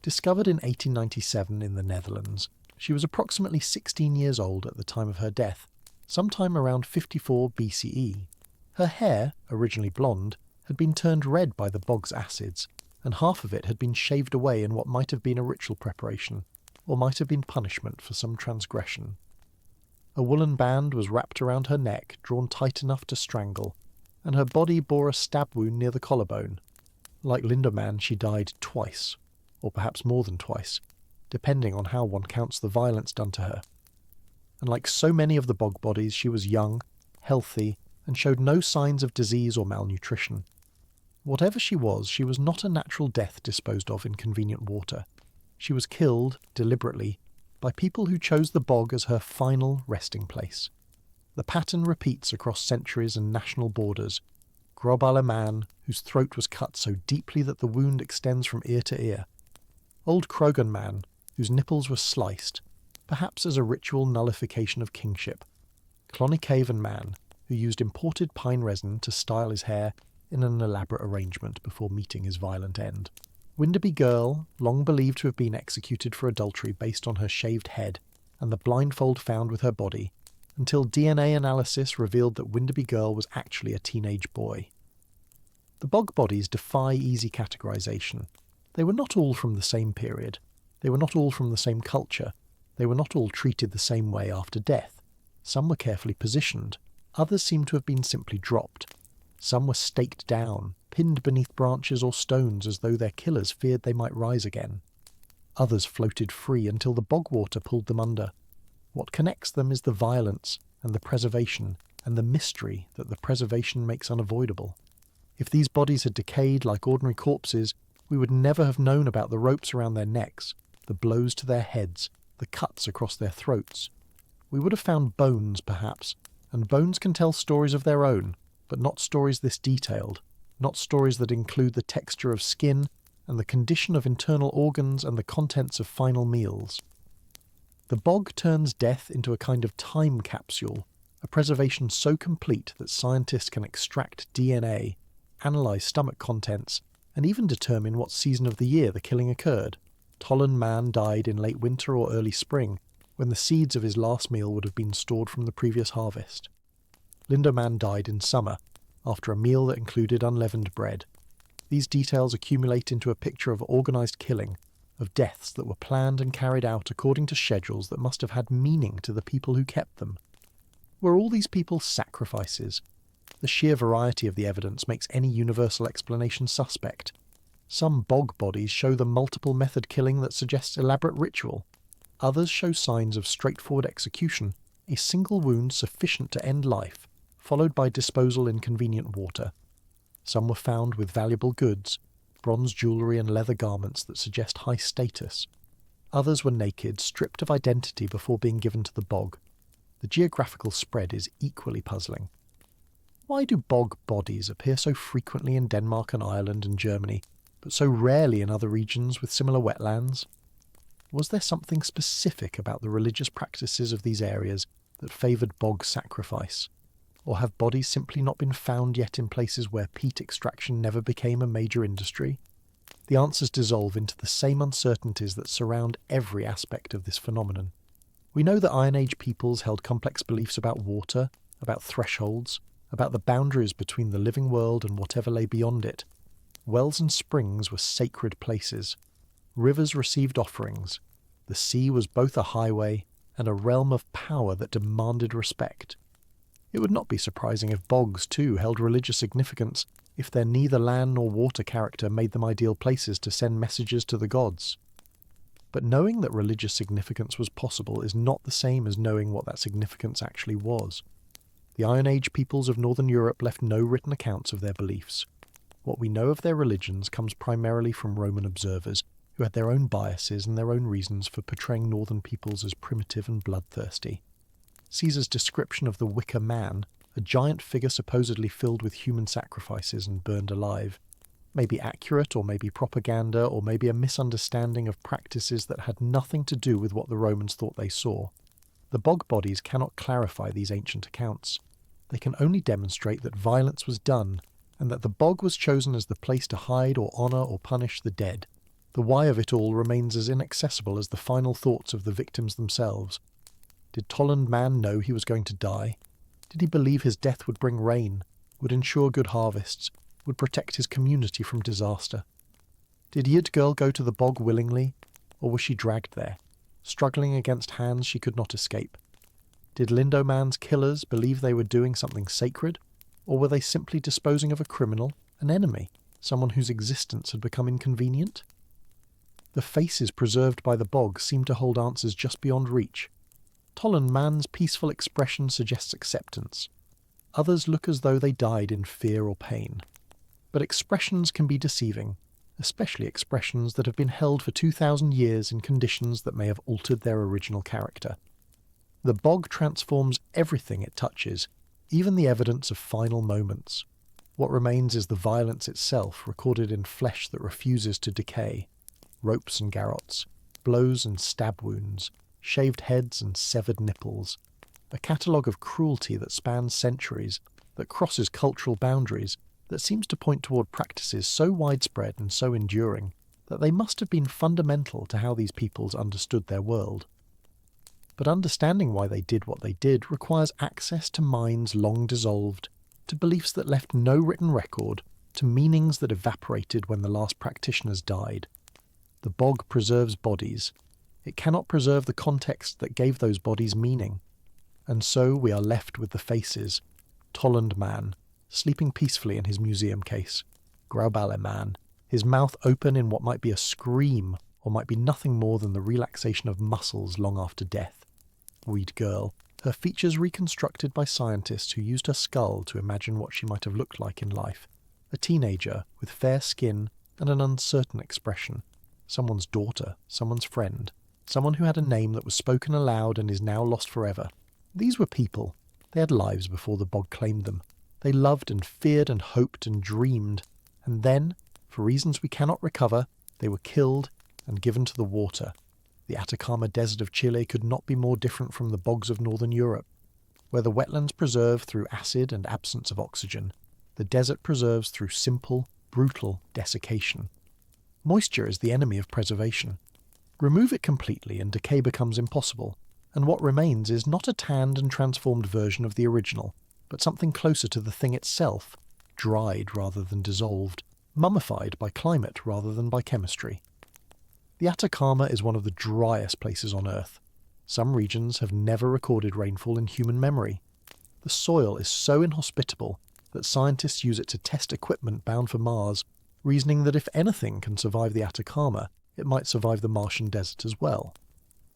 Discovered in 1897 in the Netherlands, she was approximately 16 years old at the time of her death, sometime around 54 BCE. Her hair, originally blonde, had been turned red by the bog's acids, and half of it had been shaved away in what might have been a ritual preparation, or might have been punishment for some transgression. A woolen band was wrapped around her neck, drawn tight enough to strangle, and her body bore a stab wound near the collarbone. Like Lindemann, she died twice, or perhaps more than twice, depending on how one counts the violence done to her. And like so many of the bog bodies, she was young, healthy, and showed no signs of disease or malnutrition. Whatever she was not a natural death disposed of in convenient water. She was killed, deliberately, by people who chose the bog as her final resting place. The pattern repeats across centuries and national borders. Grobala Man, whose throat was cut so deeply that the wound extends from ear to ear. Old Krogan Man, whose nipples were sliced, perhaps as a ritual nullification of kingship. Clonycaven Man, who used imported pine resin to style his hair in an elaborate arrangement before meeting his violent end. Winderby Girl, long believed to have been executed for adultery based on her shaved head and the blindfold found with her body, until DNA analysis revealed that Winderby Girl was actually a teenage boy. The bog bodies defy easy categorization. They were not all from the same period. They were not all from the same culture. They were not all treated the same way after death. Some were carefully positioned. Others seem to have been simply dropped. Some were staked down, pinned beneath branches or stones as though their killers feared they might rise again. Others floated free until the bog water pulled them under. What connects them is the violence and the preservation and the mystery that the preservation makes unavoidable. If these bodies had decayed like ordinary corpses, we would never have known about the ropes around their necks, the blows to their heads, the cuts across their throats. We would have found bones, perhaps, and bones can tell stories of their own, but not stories this detailed, not stories that include the texture of skin and the condition of internal organs and the contents of final meals. The bog turns death into a kind of time capsule, a preservation so complete that scientists can extract DNA, analyse stomach contents, and even determine what season of the year the killing occurred. Tollund Man died in late winter or early spring, when the seeds of his last meal would have been stored from the previous harvest. Lindoman died in summer, after a meal that included unleavened bread. These details accumulate into a picture of organised killing, of deaths that were planned and carried out according to schedules that must have had meaning to the people who kept them. Were all these people sacrifices? The sheer variety of the evidence makes any universal explanation suspect. Some bog bodies show the multiple method killing that suggests elaborate ritual. Others show signs of straightforward execution, a single wound sufficient to end life, followed by disposal in convenient water. Some were found with valuable goods, bronze jewellery and leather garments that suggest high status. Others were naked, stripped of identity before being given to the bog. The geographical spread is equally puzzling. Why do bog bodies appear so frequently in Denmark and Ireland and Germany, but so rarely in other regions with similar wetlands? Was there something specific about the religious practices of these areas that favoured bog sacrifice? Or have bodies simply not been found yet in places where peat extraction never became a major industry? The answers dissolve into the same uncertainties that surround every aspect of this phenomenon. We know that Iron Age peoples held complex beliefs about water, about thresholds, about the boundaries between the living world and whatever lay beyond it. Wells and springs were sacred places. Rivers received offerings. The sea was both a highway and a realm of power that demanded respect. It would not be surprising if bogs, too, held religious significance, if their neither land nor water character made them ideal places to send messages to the gods. But knowing that religious significance was possible is not the same as knowing what that significance actually was. The Iron Age peoples of Northern Europe left no written accounts of their beliefs. What we know of their religions comes primarily from Roman observers, who had their own biases and their own reasons for portraying northern peoples as primitive and bloodthirsty. Caesar's description of the wicker man, a giant figure supposedly filled with human sacrifices and burned alive, may be accurate or may be propaganda or may be a misunderstanding of practices that had nothing to do with what the Romans thought they saw. The bog bodies cannot clarify these ancient accounts. They can only demonstrate that violence was done and that the bog was chosen as the place to hide or honour or punish the dead. The why of it all remains as inaccessible as the final thoughts of the victims themselves. Did Tollund Man know he was going to die? Did he believe his death would bring rain, would ensure good harvests, would protect his community from disaster? Did Yidgirl go to the bog willingly, or was she dragged there, struggling against hands she could not escape? Did Lindoman's killers believe they were doing something sacred, or were they simply disposing of a criminal, an enemy, someone whose existence had become inconvenient? The faces preserved by the bog seem to hold answers just beyond reach. Tollund Man's peaceful expression suggests acceptance. Others look as though they died in fear or pain. But expressions can be deceiving, especially expressions that have been held for 2,000 years in conditions that may have altered their original character. The bog transforms everything it touches, even the evidence of final moments. What remains is the violence itself, recorded in flesh that refuses to decay. Ropes and garrots, blows and stab wounds, shaved heads and severed nipples. A catalogue of cruelty that spans centuries, that crosses cultural boundaries, that seems to point toward practices so widespread and so enduring that they must have been fundamental to how these peoples understood their world. But understanding why they did what they did requires access to minds long dissolved, to beliefs that left no written record, to meanings that evaporated when the last practitioners died. The bog preserves bodies. It cannot preserve the context that gave those bodies meaning. And so we are left with the faces. Tolland man, sleeping peacefully in his museum case. Grauballe man, his mouth open in what might be a scream or might be nothing more than the relaxation of muscles long after death. Weed girl, her features reconstructed by scientists who used her skull to imagine what she might have looked like in life. A teenager with fair skin and an uncertain expression. Someone's daughter, someone's friend, someone who had a name that was spoken aloud and is now lost forever. These were people. They had lives before the bog claimed them. They loved and feared and hoped and dreamed. And then, for reasons we cannot recover, they were killed and given to the water. The Atacama Desert of Chile could not be more different from the bogs of northern Europe, where the wetlands preserve through acid and absence of oxygen. The desert preserves through simple, brutal desiccation. Moisture is the enemy of preservation. Remove it completely and decay becomes impossible, and what remains is not a tanned and transformed version of the original, but something closer to the thing itself, dried rather than dissolved, mummified by climate rather than by chemistry. The Atacama is one of the driest places on Earth. Some regions have never recorded rainfall in human memory. The soil is so inhospitable that scientists use it to test equipment bound for Mars, reasoning that if anything can survive the Atacama, it might survive the Martian desert as well.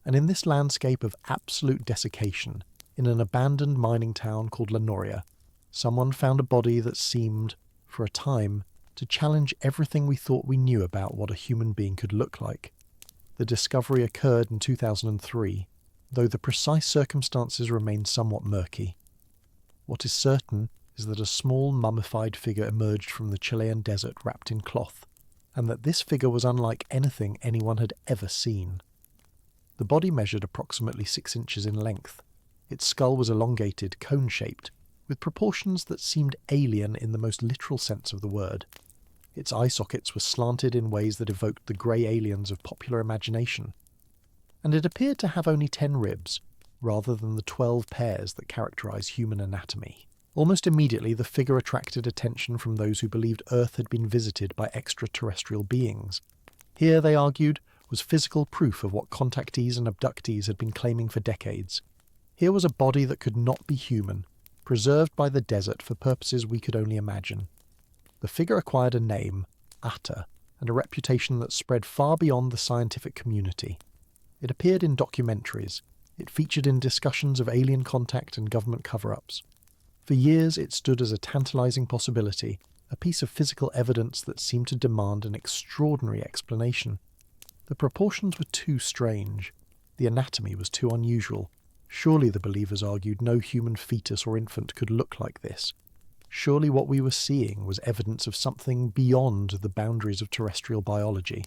And in this landscape of absolute desiccation, in an abandoned mining town called La Noria, someone found a body that seemed, for a time, to challenge everything we thought we knew about what a human being could look like. The discovery occurred in 2003, though the precise circumstances remain somewhat murky. What is certain is that a small mummified figure emerged from the Chilean desert wrapped in cloth, and that this figure was unlike anything anyone had ever seen. The body measured approximately 6 inches in length. Its skull was elongated, cone-shaped, with proportions that seemed alien in the most literal sense of the word. Its eye sockets were slanted in ways that evoked the grey aliens of popular imagination. And it appeared to have only 10 ribs, rather than the 12 pairs that characterise human anatomy. Almost immediately the figure attracted attention from those who believed Earth had been visited by extraterrestrial beings. Here, they argued, was physical proof of what contactees and abductees had been claiming for decades. Here was a body that could not be human, preserved by the desert for purposes we could only imagine. The figure acquired a name, Atta, and a reputation that spread far beyond the scientific community. It appeared in documentaries. It featured in discussions of alien contact and government cover-ups. For years it stood as a tantalizing possibility, a piece of physical evidence that seemed to demand an extraordinary explanation. The proportions were too strange. The anatomy was too unusual. Surely, the believers argued, no human fetus or infant could look like this. Surely what we were seeing was evidence of something beyond the boundaries of terrestrial biology.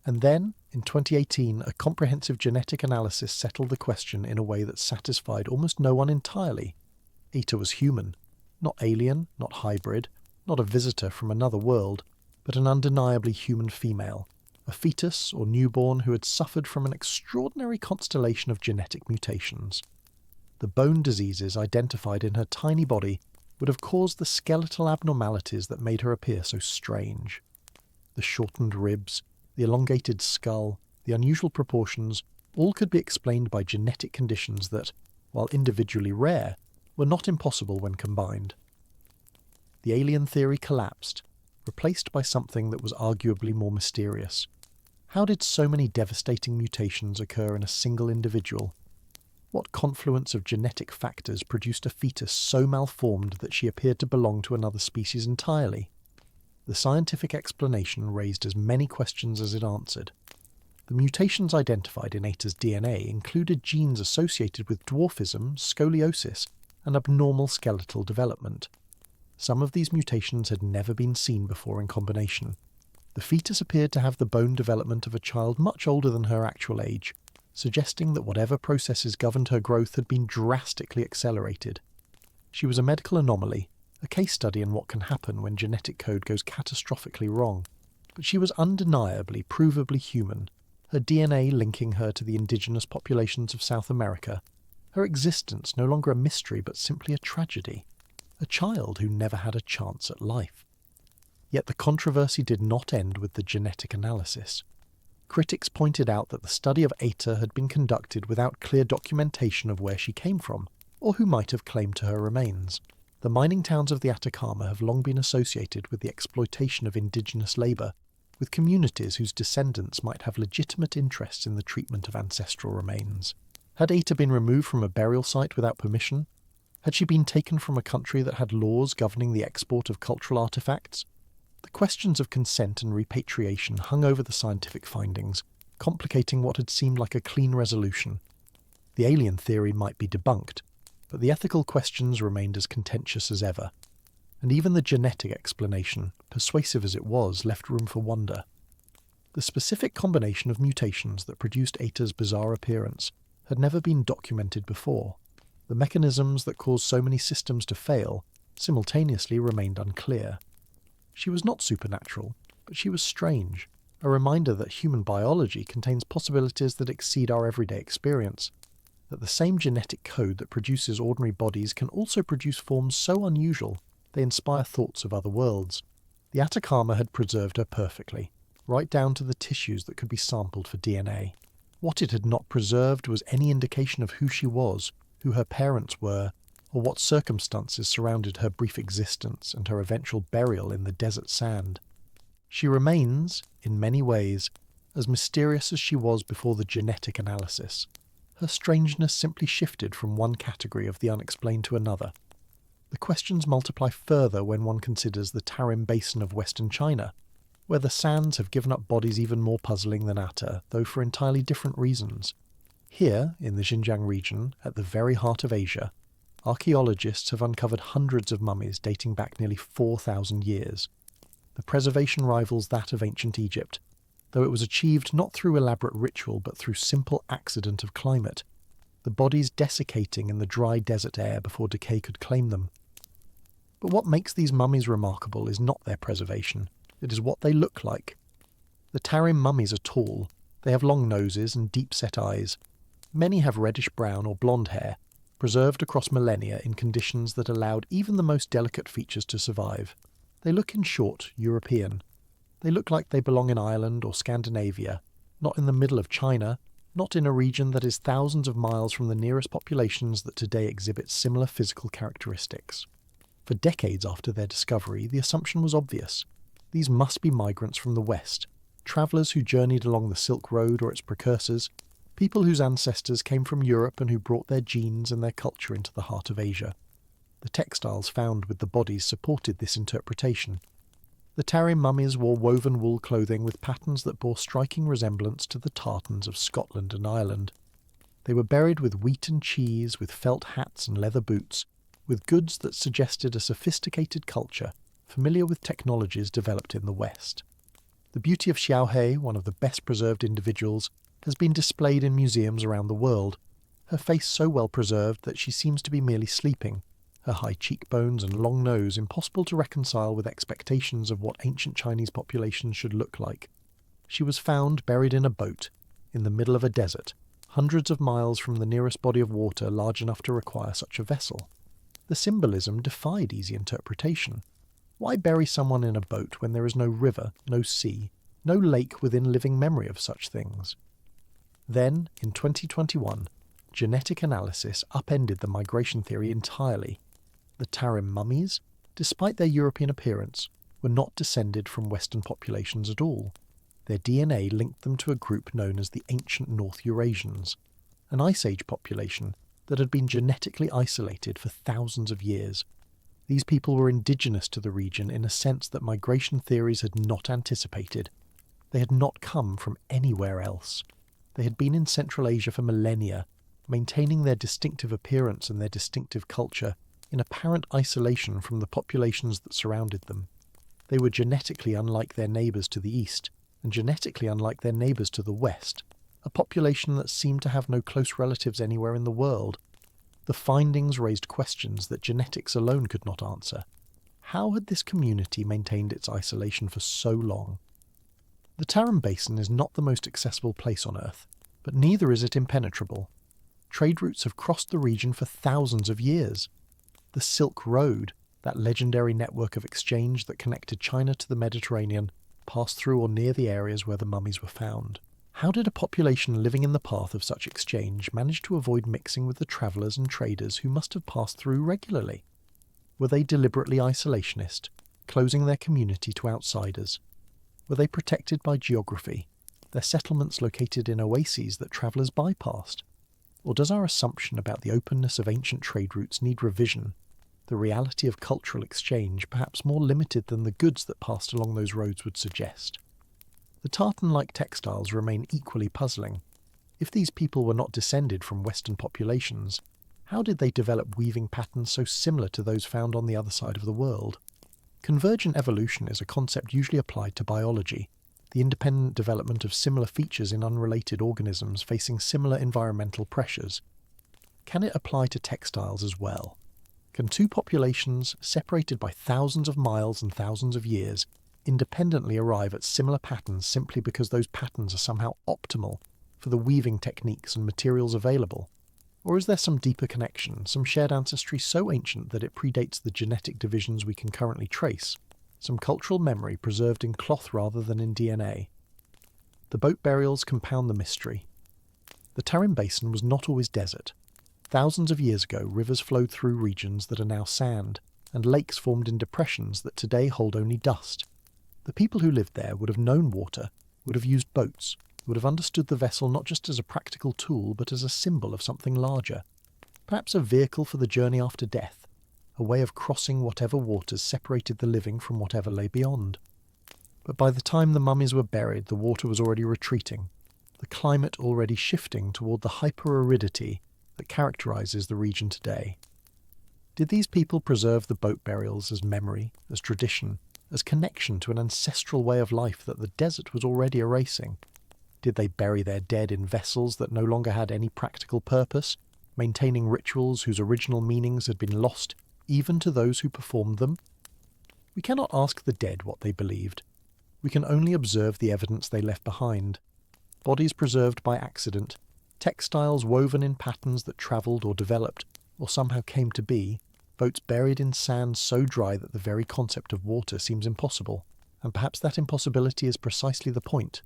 And then, in 2018, a comprehensive genetic analysis settled the question in a way that satisfied almost no one entirely. Ita was human, not alien, not hybrid, not a visitor from another world, but an undeniably human female, a fetus or newborn who had suffered from an extraordinary constellation of genetic mutations. The bone diseases identified in her tiny body would have caused the skeletal abnormalities that made her appear so strange. The shortened ribs, the elongated skull, the unusual proportions, all could be explained by genetic conditions that, while individually rare, were not impossible when combined. The alien theory collapsed, replaced by something that was arguably more mysterious. How did so many devastating mutations occur in a single individual? What confluence of genetic factors produced a fetus so malformed that she appeared to belong to another species entirely? The scientific explanation raised as many questions as it answered. The mutations identified in Ata's DNA included genes associated with dwarfism, scoliosis, and abnormal skeletal development. Some of these mutations had never been seen before in combination. The fetus appeared to have the bone development of a child much older than her actual age, suggesting that whatever processes governed her growth had been drastically accelerated. She was a medical anomaly, a case study in what can happen when genetic code goes catastrophically wrong. But she was undeniably, provably human, her DNA linking her to the indigenous populations of South America, her existence no longer a mystery but simply a tragedy, a child who never had a chance at life. Yet the controversy did not end with the genetic analysis. Critics pointed out that the study of Eta had been conducted without clear documentation of where she came from, or who might have claimed to her remains. The mining towns of the Atacama have long been associated with the exploitation of indigenous labour, with communities whose descendants might have legitimate interests in the treatment of ancestral remains. Had Eta been removed from a burial site without permission? Had she been taken from a country that had laws governing the export of cultural artefacts? The questions of consent and repatriation hung over the scientific findings, complicating what had seemed like a clean resolution. The alien theory might be debunked, but the ethical questions remained as contentious as ever. And even the genetic explanation, persuasive as it was, left room for wonder. The specific combination of mutations that produced Eta's bizarre appearance had never been documented before. The mechanisms that caused so many systems to fail simultaneously remained unclear. She was not supernatural, but she was strange, a reminder that human biology contains possibilities that exceed our everyday experience, that the same genetic code that produces ordinary bodies can also produce forms so unusual they inspire thoughts of other worlds. The Atacama had preserved her perfectly, right down to the tissues that could be sampled for DNA. What it had not preserved was any indication of who she was, who her parents were, or what circumstances surrounded her brief existence and her eventual burial in the desert sand. She remains, in many ways, as mysterious as she was before the genetic analysis. Her strangeness simply shifted from one category of the unexplained to another. The questions multiply further when one considers the Tarim Basin of Western China, where the sands have given up bodies even more puzzling than Atta, though for entirely different reasons. Here, in the Xinjiang region, at the very heart of Asia, archaeologists have uncovered hundreds of mummies dating back nearly 4,000 years. The preservation rivals that of ancient Egypt, though it was achieved not through elaborate ritual but through simple accident of climate, the bodies desiccating in the dry desert air before decay could claim them. But what makes these mummies remarkable is not their preservation, it is what they look like. The Tarim mummies are tall, they have long noses and deep-set eyes. Many have reddish-brown or blonde hair, preserved across millennia in conditions that allowed even the most delicate features to survive. They look, in short, European. They look like they belong in Ireland or Scandinavia, not in the middle of China, not in a region that is thousands of miles from the nearest populations that today exhibit similar physical characteristics. For decades after their discovery, the assumption was obvious. These must be migrants from the West, travellers who journeyed along the Silk Road or its precursors, people whose ancestors came from Europe and who brought their genes and their culture into the heart of Asia. The textiles found with the bodies supported this interpretation. The Tarim mummies wore woven wool clothing with patterns that bore striking resemblance to the tartans of Scotland and Ireland. They were buried with wheat and cheese, with felt hats and leather boots, with goods that suggested a sophisticated culture, familiar with technologies developed in the West. The beauty of Xiaohe, one of the best preserved individuals, has been displayed in museums around the world, her face so well preserved that she seems to be merely sleeping, her high cheekbones and long nose impossible to reconcile with expectations of what ancient Chinese populations should look like. She was found buried in a boat, in the middle of a desert, hundreds of miles from the nearest body of water large enough to require such a vessel. The symbolism defied easy interpretation. Why bury someone in a boat when there is no river, no sea, no lake within living memory of such things? Then, in 2021, genetic analysis upended the migration theory entirely. The Tarim mummies, despite their European appearance, were not descended from Western populations at all. Their DNA linked them to a group known as the ancient North Eurasians, an Ice Age population that had been genetically isolated for thousands of years. These people were indigenous to the region in a sense that migration theories had not anticipated. They had not come from anywhere else. They had been in Central Asia for millennia, maintaining their distinctive appearance and their distinctive culture in apparent isolation from the populations that surrounded them. They were genetically unlike their neighbours to the east, and genetically unlike their neighbours to the west, a population that seemed to have no close relatives anywhere in the world. The findings raised questions that genetics alone could not answer. How had this community maintained its isolation for so long? The Tarim Basin is not the most accessible place on Earth, but neither is it impenetrable. Trade routes have crossed the region for thousands of years. The Silk Road, that legendary network of exchange that connected China to the Mediterranean, passed through or near the areas where the mummies were found. How did a population living in the path of such exchange manage to avoid mixing with the travellers and traders who must have passed through regularly? Were they deliberately isolationist, closing their community to outsiders? Were they protected by geography, their settlements located in oases that travellers bypassed? Or does our assumption about the openness of ancient trade routes need revision, the reality of cultural exchange perhaps more limited than the goods that passed along those roads would suggest? The tartan-like textiles remain equally puzzling. If these people were not descended from Western populations, how did they develop weaving patterns so similar to those found on the other side of the world? Convergent evolution is a concept usually applied to biology, the independent development of similar features in unrelated organisms facing similar environmental pressures. Can it apply to textiles as well? Can two populations, separated by thousands of miles and thousands of years, independently arrive at similar patterns simply because those patterns are somehow optimal for the weaving techniques and materials available? Or is there some deeper connection, some shared ancestry so ancient that it predates the genetic divisions we can currently trace, some cultural memory preserved in cloth rather than in DNA? The boat burials compound the mystery. The Tarim Basin was not always desert. Thousands of years ago, rivers flowed through regions that are now sand, and lakes formed in depressions that today hold only dust. The people who lived there would have known water, would have used boats, would have understood the vessel not just as a practical tool but as a symbol of something larger, perhaps a vehicle for the journey after death, a way of crossing whatever waters separated the living from whatever lay beyond. But by the time the mummies were buried, the water was already retreating, the climate already shifting toward the hyper-aridity that characterizes the region today. Did these people preserve the boat burials as memory, as tradition, as connection to an ancestral way of life that the desert was already erasing? Did they bury their dead in vessels that no longer had any practical purpose, maintaining rituals whose original meanings had been lost even to those who performed them? We cannot ask the dead what they believed. We can only observe the evidence they left behind. Bodies preserved by accident, textiles woven in patterns that travelled or developed, or somehow came to be, boats buried in sand so dry that the very concept of water seems impossible. And perhaps that impossibility is precisely the point.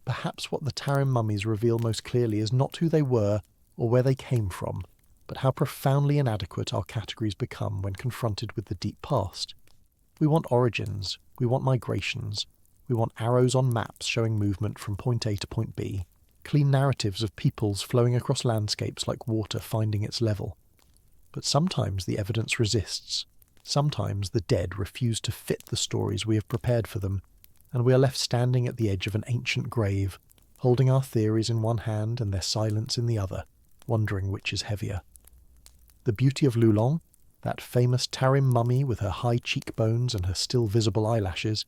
Perhaps what the Tarim mummies reveal most clearly is not who they were or where they came from, but how profoundly inadequate our categories become when confronted with the deep past. We want origins, we want migrations, we want arrows on maps showing movement from point A to point B, clean narratives of peoples flowing across landscapes like water finding its level. But sometimes the evidence resists. Sometimes the dead refuse to fit the stories we have prepared for them, and we are left standing at the edge of an ancient grave, holding our theories in one hand and their silence in the other, wondering which is heavier. The beauty of Lulong, that famous Tarim mummy with her high cheekbones and her still visible eyelashes,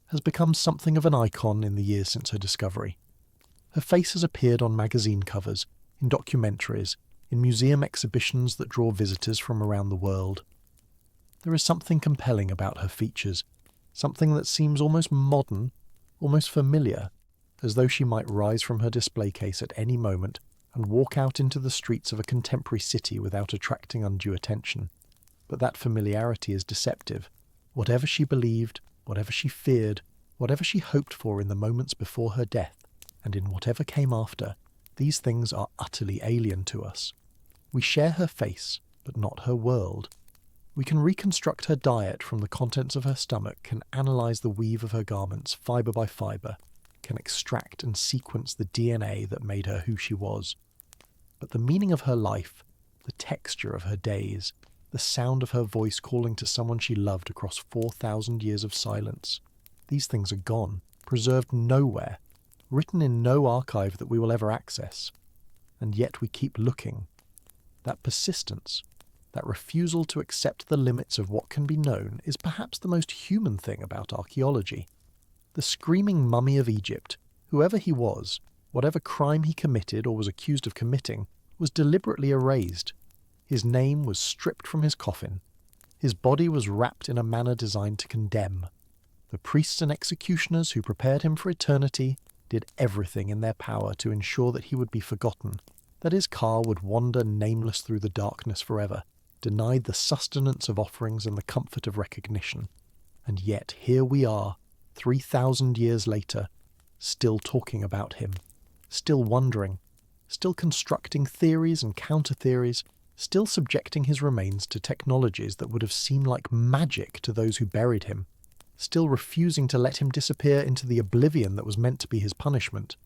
has become something of an icon in the years since her discovery. Her face has appeared on magazine covers, in documentaries, in museum exhibitions that draw visitors from around the world. There is something compelling about her features, something that seems almost modern, almost familiar, as though she might rise from her display case at any moment and walk out into the streets of a contemporary city without attracting undue attention. But that familiarity is deceptive. Whatever she believed, whatever she feared, whatever she hoped for in the moments before her death, and in whatever came after, these things are utterly alien to us. We share her face, but not her world. We can reconstruct her diet from the contents of her stomach, can analyse the weave of her garments fibre by fibre, can extract and sequence the DNA that made her who she was. But the meaning of her life, the texture of her days, the sound of her voice calling to someone she loved across 4,000 years of silence, these things are gone, preserved nowhere, written in no archive that we will ever access. And yet we keep looking. That persistence, that refusal to accept the limits of what can be known, is perhaps the most human thing about archaeology. The screaming mummy of Egypt, whoever he was, whatever crime he committed or was accused of committing, was deliberately erased. His name was stripped from his coffin. His body was wrapped in a manner designed to condemn. The priests and executioners who prepared him for eternity did everything in their power to ensure that he would be forgotten, that his car would wander nameless through the darkness forever, denied the sustenance of offerings and the comfort of recognition. And yet here we are, 3,000 years later, still talking about him, still wondering, still constructing theories and counter-theories, still subjecting his remains to technologies that would have seemed like magic to those who buried him, still refusing to let him disappear into the oblivion that was meant to be his punishment.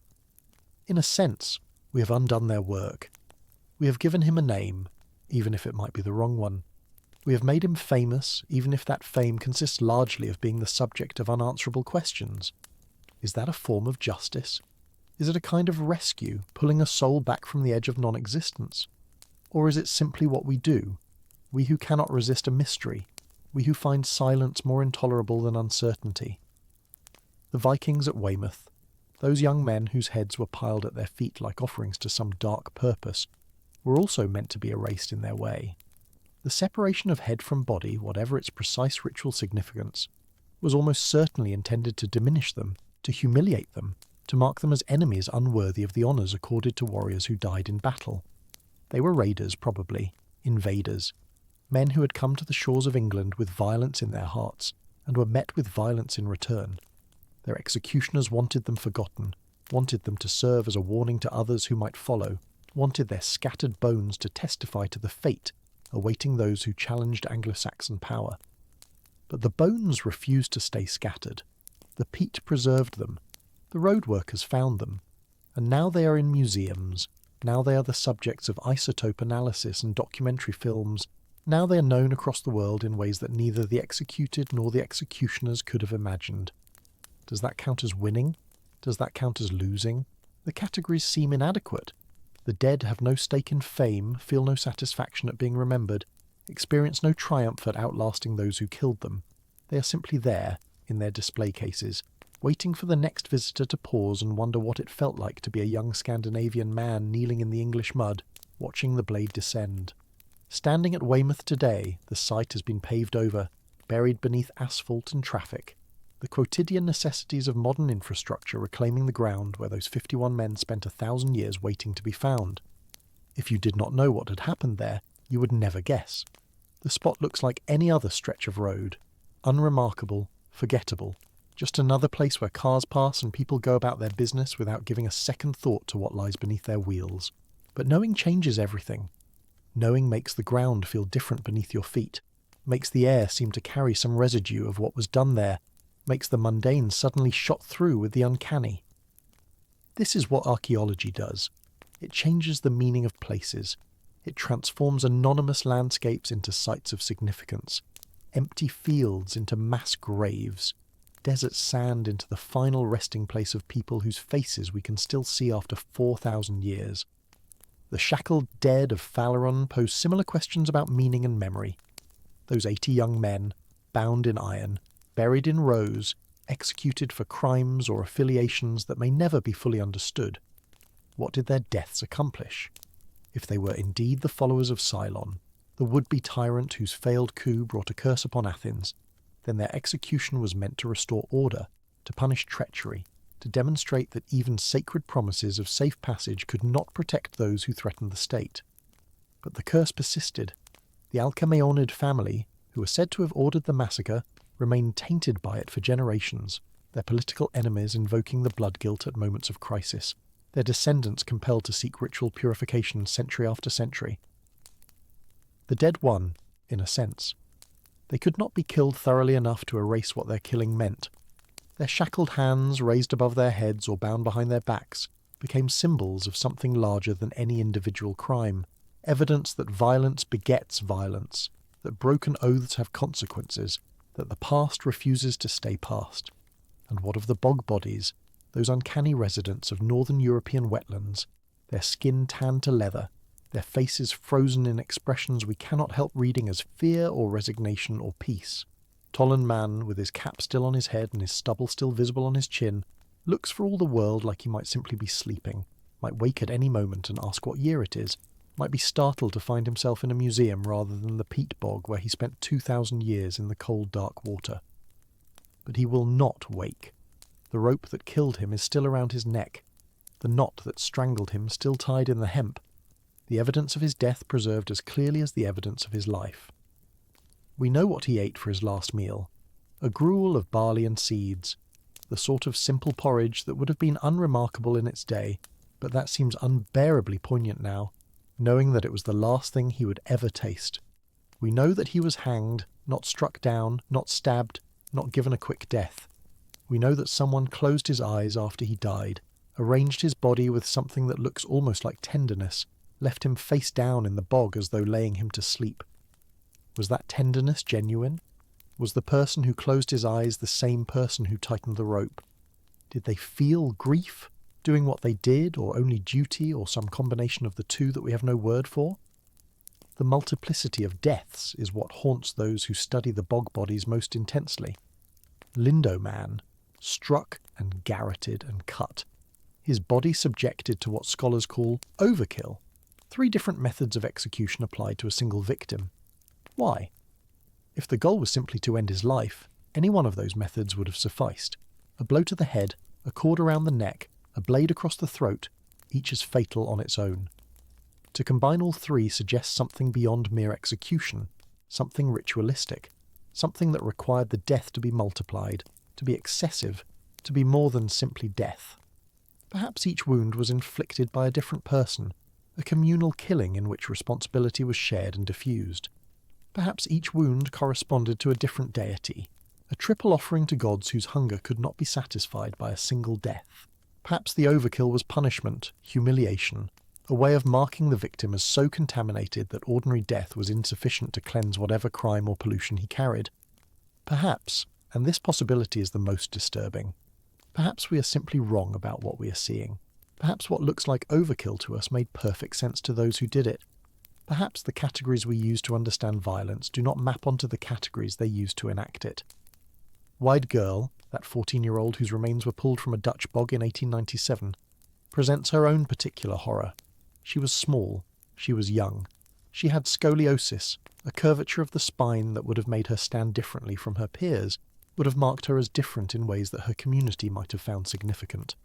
In a sense, we have undone their work. We have given him a name, even if it might be the wrong one. We have made him famous, even if that fame consists largely of being the subject of unanswerable questions. Is that a form of justice? Is it a kind of rescue, pulling a soul back from the edge of non-existence? Or is it simply what we do, we who cannot resist a mystery, we who find silence more intolerable than uncertainty? The Vikings at Weymouth, those young men whose heads were piled at their feet like offerings to some dark purpose, were also meant to be erased in their way. The separation of head from body, whatever its precise ritual significance, was almost certainly intended to diminish them, to humiliate them, to mark them as enemies unworthy of the honours accorded to warriors who died in battle. They were raiders, probably, invaders, men who had come to the shores of England with violence in their hearts, and were met with violence in return. Their executioners wanted them forgotten, wanted them to serve as a warning to others who might follow, wanted their scattered bones to testify to the fate awaiting those who challenged Anglo-Saxon power. But the bones refused to stay scattered. The peat preserved them. The road workers found them. And now they are in museums. Now they are the subjects of isotope analysis and documentary films. Now they are known across the world in ways that neither the executed nor the executioners could have imagined. Does that count as winning? Does that count as losing? The categories seem inadequate. The dead have no stake in fame, feel no satisfaction at being remembered, experience no triumph at outlasting those who killed them. They are simply there, in their display cases, waiting for the next visitor to pause and wonder what it felt like to be a young Scandinavian man kneeling in the English mud, watching the blade descend. Standing at Weymouth today, the site has been paved over, buried beneath asphalt and traffic. The quotidian necessities of modern infrastructure reclaiming the ground where those 51 men spent 1,000 years waiting to be found. If you did not know what had happened there, you would never guess. The spot looks like any other stretch of road. Unremarkable, forgettable. Just another place where cars pass and people go about their business without giving a second thought to what lies beneath their wheels. But knowing changes everything. Knowing makes the ground feel different beneath your feet, makes the air seem to carry some residue of what was done there, makes the mundane suddenly shot through with the uncanny. This is what archaeology does. It changes the meaning of places. It transforms anonymous landscapes into sites of significance, empty fields into mass graves, desert sand into the final resting place of people whose faces we can still see after 4,000 years. The shackled dead of Phaleron pose similar questions about meaning and memory. Those 80 young men, bound in iron, buried in rows, executed for crimes or affiliations that may never be fully understood. What did their deaths accomplish? If they were indeed the followers of Cylon, the would-be tyrant whose failed coup brought a curse upon Athens, then their execution was meant to restore order, to punish treachery, to demonstrate that even sacred promises of safe passage could not protect those who threatened the state. But the curse persisted. The Alcmaeonid family, who were said to have ordered the massacre, remained tainted by it for generations, their political enemies invoking the blood guilt at moments of crisis, their descendants compelled to seek ritual purification century after century. The dead won, in a sense. They could not be killed thoroughly enough to erase what their killing meant. Their shackled hands, raised above their heads or bound behind their backs, became symbols of something larger than any individual crime, evidence that violence begets violence, that broken oaths have consequences, that the past refuses to stay past. And what of the bog bodies, those uncanny residents of northern European wetlands, their skin tanned to leather, their faces frozen in expressions we cannot help reading as fear or resignation or peace? Tollen man, with his cap still on his head and his stubble still visible on his chin, looks for all the world like he might simply be sleeping, might wake at any moment and ask what year it is, might be startled to find himself in a museum rather than the peat bog where he spent 2,000 years in the cold dark water. But he will not wake. The rope that killed him is still around his neck, the knot that strangled him still tied in the hemp. the evidence of his death preserved as clearly as the evidence of his life. We know what he ate for his last meal, a gruel of barley and seeds, the sort of simple porridge that would have been unremarkable in its day, but that seems unbearably poignant now, knowing that it was the last thing he would ever taste. We know that he was hanged, not struck down, not stabbed, not given a quick death. We know that someone closed his eyes after he died, arranged his body with something that looks almost like tenderness, left him face down in the bog as though laying him to sleep. Was that tenderness genuine? Was the person who closed his eyes the same person who tightened the rope? Did they feel grief, doing what they did, or only duty, or some combination of the two that we have no word for? The multiplicity of deaths is what haunts those who study the bog bodies most intensely. Lindo Man, struck and garroted and cut. His body subjected to what scholars call overkill. 3 different methods of execution applied to a single victim. Why? If the goal was simply to end his life, any one of those methods would have sufficed. A blow to the head, a cord around the neck, a blade across the throat, each as fatal on its own. To combine all 3 suggests something beyond mere execution, something ritualistic, something that required the death to be multiplied, to be excessive, to be more than simply death. Perhaps each wound was inflicted by a different person, a communal killing in which responsibility was shared and diffused. Perhaps each wound corresponded to a different deity, a triple offering to gods whose hunger could not be satisfied by a single death. Perhaps the overkill was punishment, humiliation, a way of marking the victim as so contaminated that ordinary death was insufficient to cleanse whatever crime or pollution he carried. Perhaps, and this possibility is the most disturbing, perhaps we are simply wrong about what we are seeing. Perhaps what looks like overkill to us made perfect sense to those who did it. Perhaps the categories we use to understand violence do not map onto the categories they use to enact it. Wide Girl, that 14-year-old whose remains were pulled from a Dutch bog in 1897, presents her own particular horror. She was small, she was young, she had scoliosis, a curvature of the spine that would have made her stand differently from her peers, would have marked her as different in ways that her community might have found significant.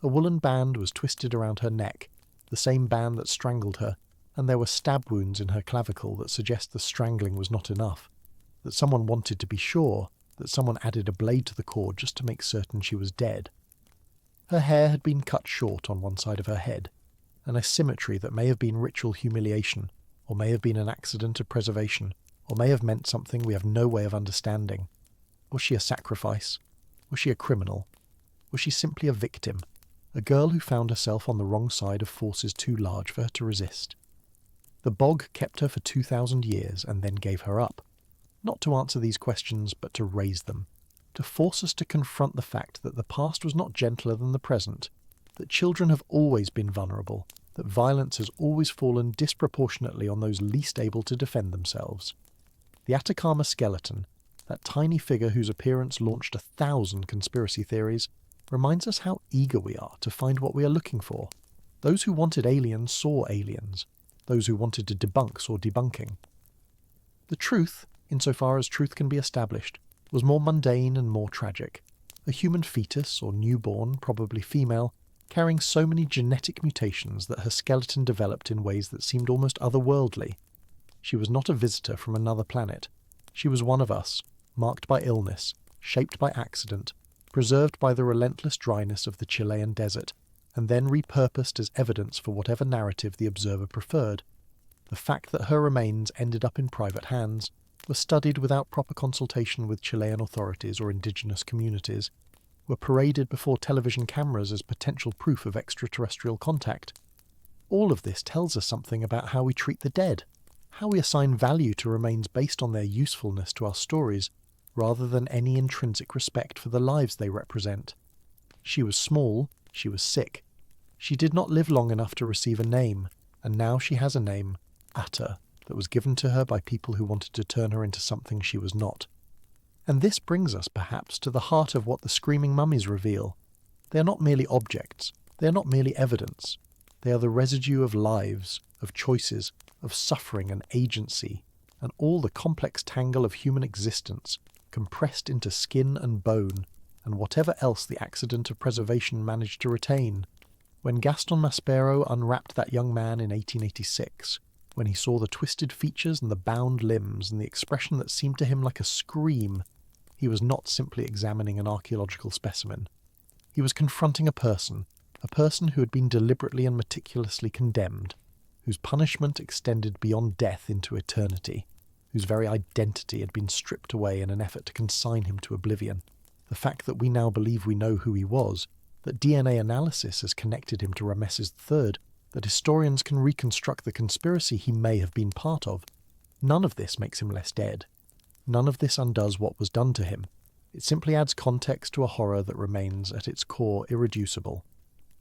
A woolen band was twisted around her neck, the same band that strangled her, and there were stab wounds in her clavicle that suggest the strangling was not enough, that someone wanted to be sure, that someone added a blade to the cord just to make certain she was dead. Her hair had been cut short on one side of her head, an asymmetry that may have been ritual humiliation, or may have been an accident of preservation, or may have meant something we have no way of understanding. Was she a sacrifice? Was she a criminal? Was she simply a victim? A girl who found herself on the wrong side of forces too large for her to resist. The bog kept her for 2,000 years and then gave her up, not to answer these questions but to raise them, to force us to confront the fact that the past was not gentler than the present, that children have always been vulnerable, that violence has always fallen disproportionately on those least able to defend themselves. The Atacama skeleton, that tiny figure whose appearance launched 1,000 conspiracy theories, reminds us how eager we are to find what we are looking for. Those who wanted aliens saw aliens. Those who wanted to debunk saw debunking. The truth, insofar as truth can be established, was more mundane and more tragic. A human fetus, or newborn, probably female, carrying so many genetic mutations that her skeleton developed in ways that seemed almost otherworldly. She was not a visitor from another planet. She was one of us, marked by illness, shaped by accident, preserved by the relentless dryness of the Chilean desert, and then repurposed as evidence for whatever narrative the observer preferred. The fact that her remains ended up in private hands, were studied without proper consultation with Chilean authorities or indigenous communities, were paraded before television cameras as potential proof of extraterrestrial contact. All of this tells us something about how we treat the dead, how we assign value to remains based on their usefulness to our stories, rather than any intrinsic respect for the lives they represent. She was small, she was sick. She did not live long enough to receive a name, and now she has a name, Atta, that was given to her by people who wanted to turn her into something she was not. And this brings us, perhaps, to the heart of what the screaming mummies reveal. They are not merely objects, they are not merely evidence. They are the residue of lives, of choices, of suffering and agency, and all the complex tangle of human existence, compressed into skin and bone, and whatever else the accident of preservation managed to retain. When Gaston Maspero unwrapped that young man in 1886, when he saw the twisted features and the bound limbs and the expression that seemed to him like a scream, he was not simply examining an archaeological specimen. He was confronting a person who had been deliberately and meticulously condemned, whose punishment extended beyond death into eternity, whose very identity had been stripped away in an effort to consign him to oblivion. The fact that we now believe we know who he was, that DNA analysis has connected him to Rameses III, that historians can reconstruct the conspiracy he may have been part of, none of this makes him less dead. None of this undoes what was done to him. It simply adds context to a horror that remains, at its core, irreducible.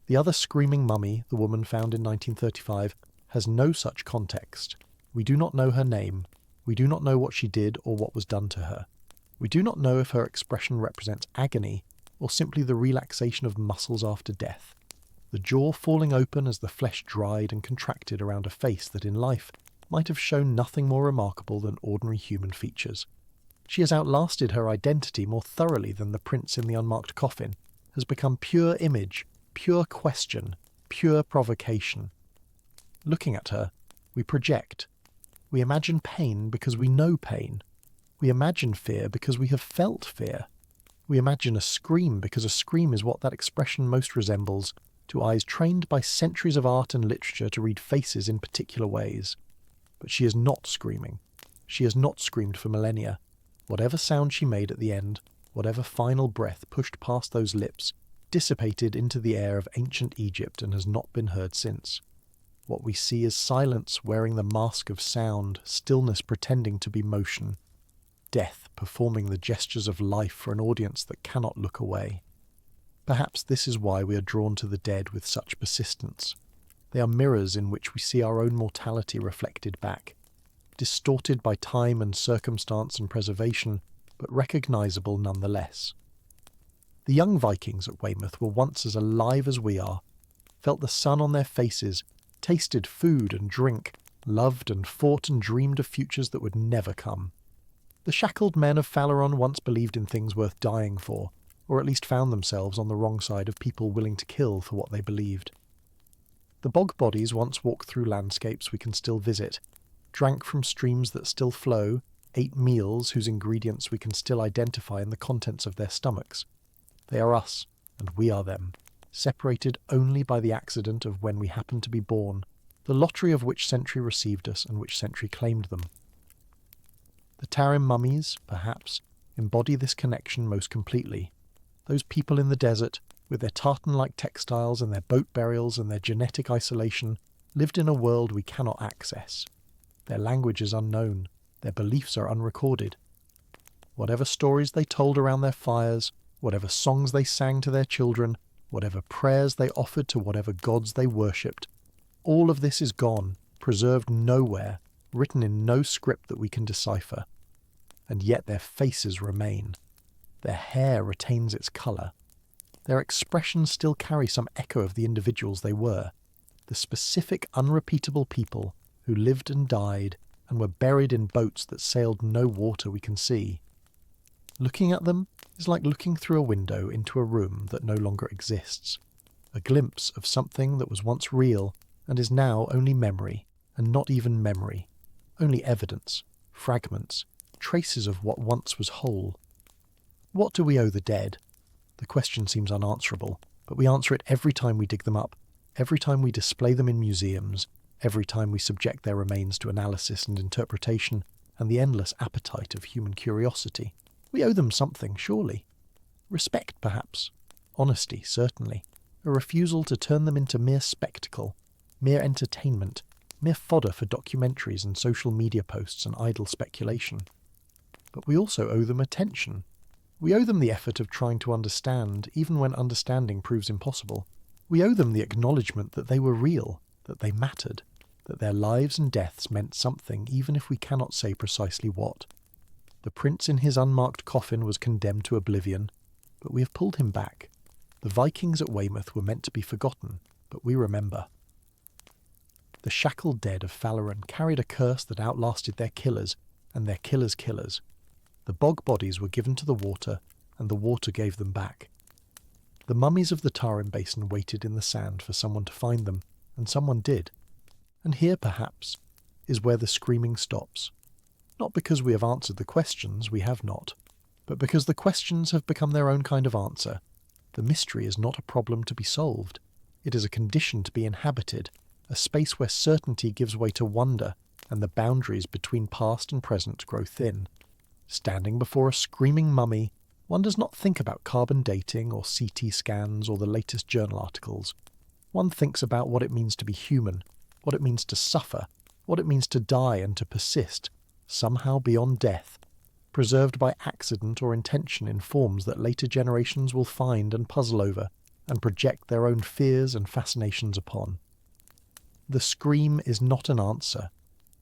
The other screaming mummy, the woman found in 1935, has no such context. We do not know her name. We do not know what she did or what was done to her. We do not know if her expression represents agony or simply the relaxation of muscles after death, the jaw falling open as the flesh dried and contracted around a face that in life might have shown nothing more remarkable than ordinary human features. She has outlasted her identity more thoroughly than the prince in the unmarked coffin, has become pure image, pure question, pure provocation. Looking at her, we project. We imagine pain because we know pain. We imagine fear because we have felt fear. We imagine a scream because a scream is what that expression most resembles to eyes trained by centuries of art and literature to read faces in particular ways. But she is not screaming. She has not screamed for millennia. Whatever sound she made at the end, whatever final breath pushed past those lips, dissipated into the air of ancient Egypt and has not been heard since. What we see is silence wearing the mask of sound, stillness pretending to be motion, death performing the gestures of life for an audience that cannot look away. Perhaps this is why we are drawn to the dead with such persistence. They are mirrors in which we see our own mortality reflected back, distorted by time and circumstance and preservation, but recognisable nonetheless. The young Vikings at Weymouth were once as alive as we are, felt the sun on their faces, tasted food and drink, loved and fought and dreamed of futures that would never come. The shackled men of Phaleron once believed in things worth dying for, or at least found themselves on the wrong side of people willing to kill for what they believed. The bog bodies once walked through landscapes we can still visit, drank from streams that still flow, ate meals whose ingredients we can still identify in the contents of their stomachs. They are us, and we are them, separated only by the accident of when we happened to be born, the lottery of which century received us and which century claimed them. The Tarim mummies, perhaps, embody this connection most completely. Those people in the desert, with their tartan-like textiles and their boat burials and their genetic isolation, lived in a world we cannot access. Their language is unknown, their beliefs are unrecorded. Whatever stories they told around their fires, whatever songs they sang to their children, whatever prayers they offered to whatever gods they worshipped, all of this is gone, preserved nowhere, written in no script that we can decipher. And yet their faces remain. Their hair retains its colour. Their expressions still carry some echo of the individuals they were, the specific, unrepeatable people who lived and died and were buried in boats that sailed no water we can see. Looking at them is like looking through a window into a room that no longer exists, a glimpse of something that was once real and is now only memory, and not even memory, only evidence, fragments, traces of what once was whole. What do we owe the dead? The question seems unanswerable, but we answer it every time we dig them up, every time we display them in museums, every time we subject their remains to analysis and interpretation, and the endless appetite of human curiosity. We owe them something, surely. Respect, perhaps. Honesty, certainly. A refusal to turn them into mere spectacle, mere entertainment, mere fodder for documentaries and social media posts and idle speculation. But we also owe them attention. We owe them the effort of trying to understand, even when understanding proves impossible. We owe them the acknowledgement that they were real, that they mattered, that their lives and deaths meant something even if we cannot say precisely what. The prince in his unmarked coffin was condemned to oblivion, but we have pulled him back. The Vikings at Weymouth were meant to be forgotten, but we remember. The shackled dead of Phaleron carried a curse that outlasted their killers and their killers' killers. The bog bodies were given to the water, and the water gave them back. The mummies of the Tarim Basin waited in the sand for someone to find them, and someone did. And here, perhaps, is where the screaming stops. Not because we have answered the questions, we have not, but because the questions have become their own kind of answer. The mystery is not a problem to be solved. It is a condition to be inhabited, a space where certainty gives way to wonder, and the boundaries between past and present grow thin. Standing before a screaming mummy, one does not think about carbon dating or CT scans or the latest journal articles. One thinks about what it means to be human, what it means to suffer, what it means to die and to persist, somehow beyond death, preserved by accident or intention in forms that later generations will find and puzzle over, and project their own fears and fascinations upon. The scream is not an answer.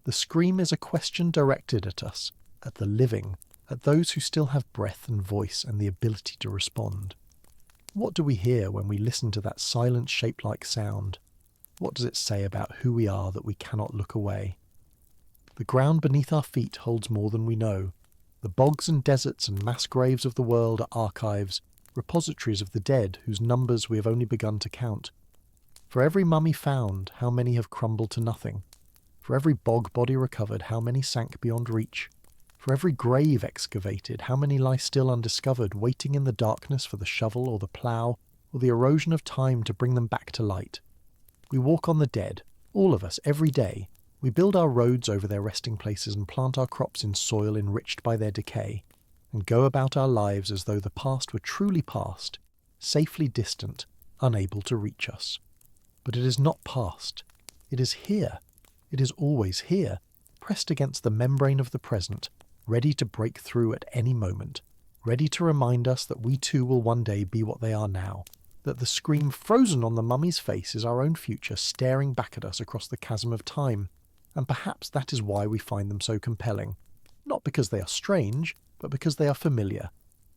The scream is a question directed at us, at the living, at those who still have breath and voice and the ability to respond. What do we hear when we listen to that silent shape-like sound? What does it say about who we are that we cannot look away? The ground beneath our feet holds more than we know. The bogs and deserts and mass graves of the world are archives, repositories of the dead whose numbers we have only begun to count. For every mummy found, how many have crumbled to nothing? For every bog body recovered, how many sank beyond reach? For every grave excavated, how many lie still undiscovered, waiting in the darkness for the shovel or the plough, or the erosion of time to bring them back to light? We walk on the dead, all of us, every day. We build our roads over their resting places and plant our crops in soil enriched by their decay, and go about our lives as though the past were truly past, safely distant, unable to reach us. But it is not past. It is here. It is always here, pressed against the membrane of the present, ready to break through at any moment, ready to remind us that we too will one day be what they are now, that the scream frozen on the mummy's face is our own future staring back at us across the chasm of time, and perhaps that is why we find them so compelling. Not because they are strange, but because they are familiar.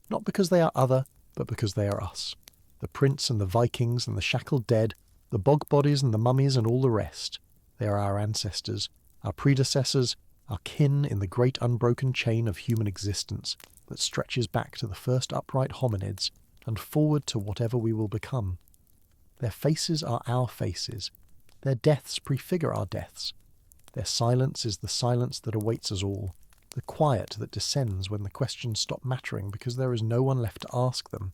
Not because they are other, but because they are us. The prince and the Vikings and the shackled dead, the bog bodies and the mummies and all the rest. They are our ancestors, our predecessors, our kin in the great unbroken chain of human existence that stretches back to the first upright hominids and forward to whatever we will become. Their faces are our faces. Their deaths prefigure our deaths. Their silence is the silence that awaits us all, the quiet that descends when the questions stop mattering because there is no one left to ask them.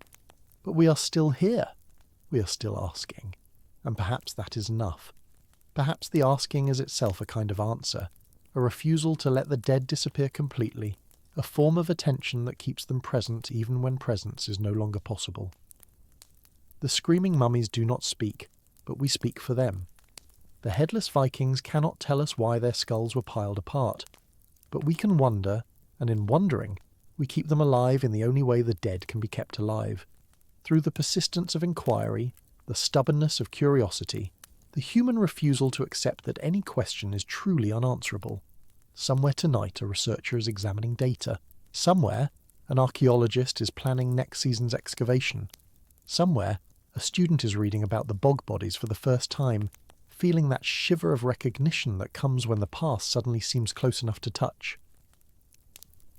But we are still here. We are still asking. And perhaps that is enough. Perhaps the asking is itself a kind of answer, a refusal to let the dead disappear completely, a form of attention that keeps them present even when presence is no longer possible. The screaming mummies do not speak, but we speak for them. The headless Vikings cannot tell us why their skulls were piled apart, but we can wonder, and in wondering, we keep them alive in the only way the dead can be kept alive, through the persistence of inquiry, the stubbornness of curiosity, the human refusal to accept that any question is truly unanswerable. Somewhere tonight a researcher is examining data. Somewhere an archaeologist is planning next season's excavation. Somewhere a student is reading about the bog bodies for the first time, feeling that shiver of recognition that comes when the past suddenly seems close enough to touch.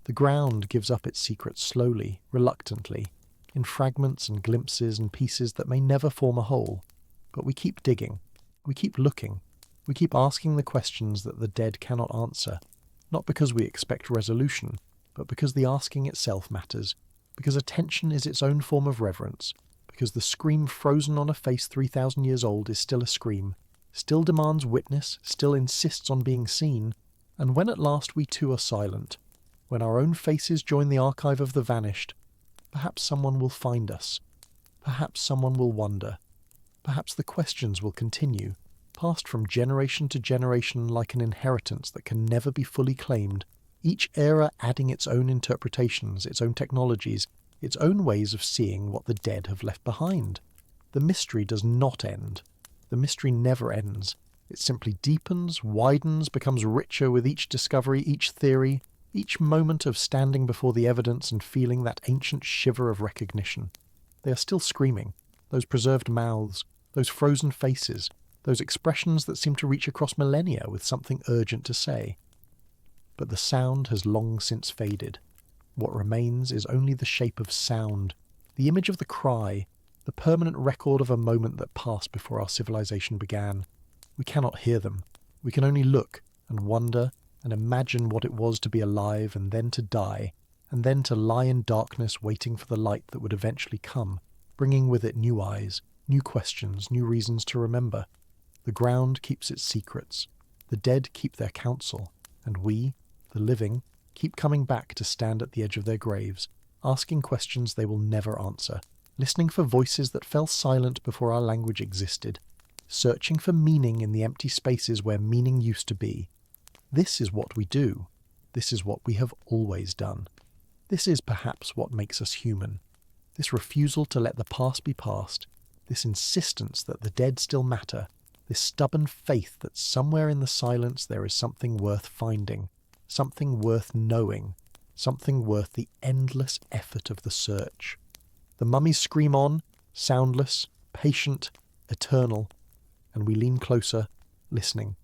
The ground gives up its secrets slowly, reluctantly, in fragments and glimpses and pieces that may never form a whole. But we keep digging. We keep looking. We keep asking the questions that the dead cannot answer, not because we expect resolution, but because the asking itself matters, because attention is its own form of reverence, because the scream frozen on a face 3,000 years old is still a scream, still demands witness, still insists on being seen, and when at last we too are silent, when our own faces join the archive of the vanished, perhaps someone will find us, perhaps someone will wonder. Perhaps the questions will continue, passed from generation to generation like an inheritance that can never be fully claimed, each era adding its own interpretations, its own technologies, its own ways of seeing what the dead have left behind. The mystery does not end. The mystery never ends. It simply deepens, widens, becomes richer with each discovery, each theory, each moment of standing before the evidence and feeling that ancient shiver of recognition. They are still screaming, those preserved mouths, those frozen faces, those expressions that seem to reach across millennia with something urgent to say. But the sound has long since faded. What remains is only the shape of sound, the image of the cry, the permanent record of a moment that passed before our civilization began. We cannot hear them. We can only look and wonder and imagine what it was to be alive and then to die, and then to lie in darkness waiting for the light that would eventually come, bringing with it new eyes, new questions, new reasons to remember. The ground keeps its secrets, the dead keep their counsel, and we, the living, keep coming back to stand at the edge of their graves, asking questions they will never answer, listening for voices that fell silent before our language existed, searching for meaning in the empty spaces where meaning used to be. This is what we do. This is what we have always done. This is perhaps what makes us human. This refusal to let the past be past, this insistence that the dead still matter, this stubborn faith that somewhere in the silence there is something worth finding, something worth knowing, something worth the endless effort of the search. The mummies scream on, soundless, patient, eternal, and we lean closer, listening.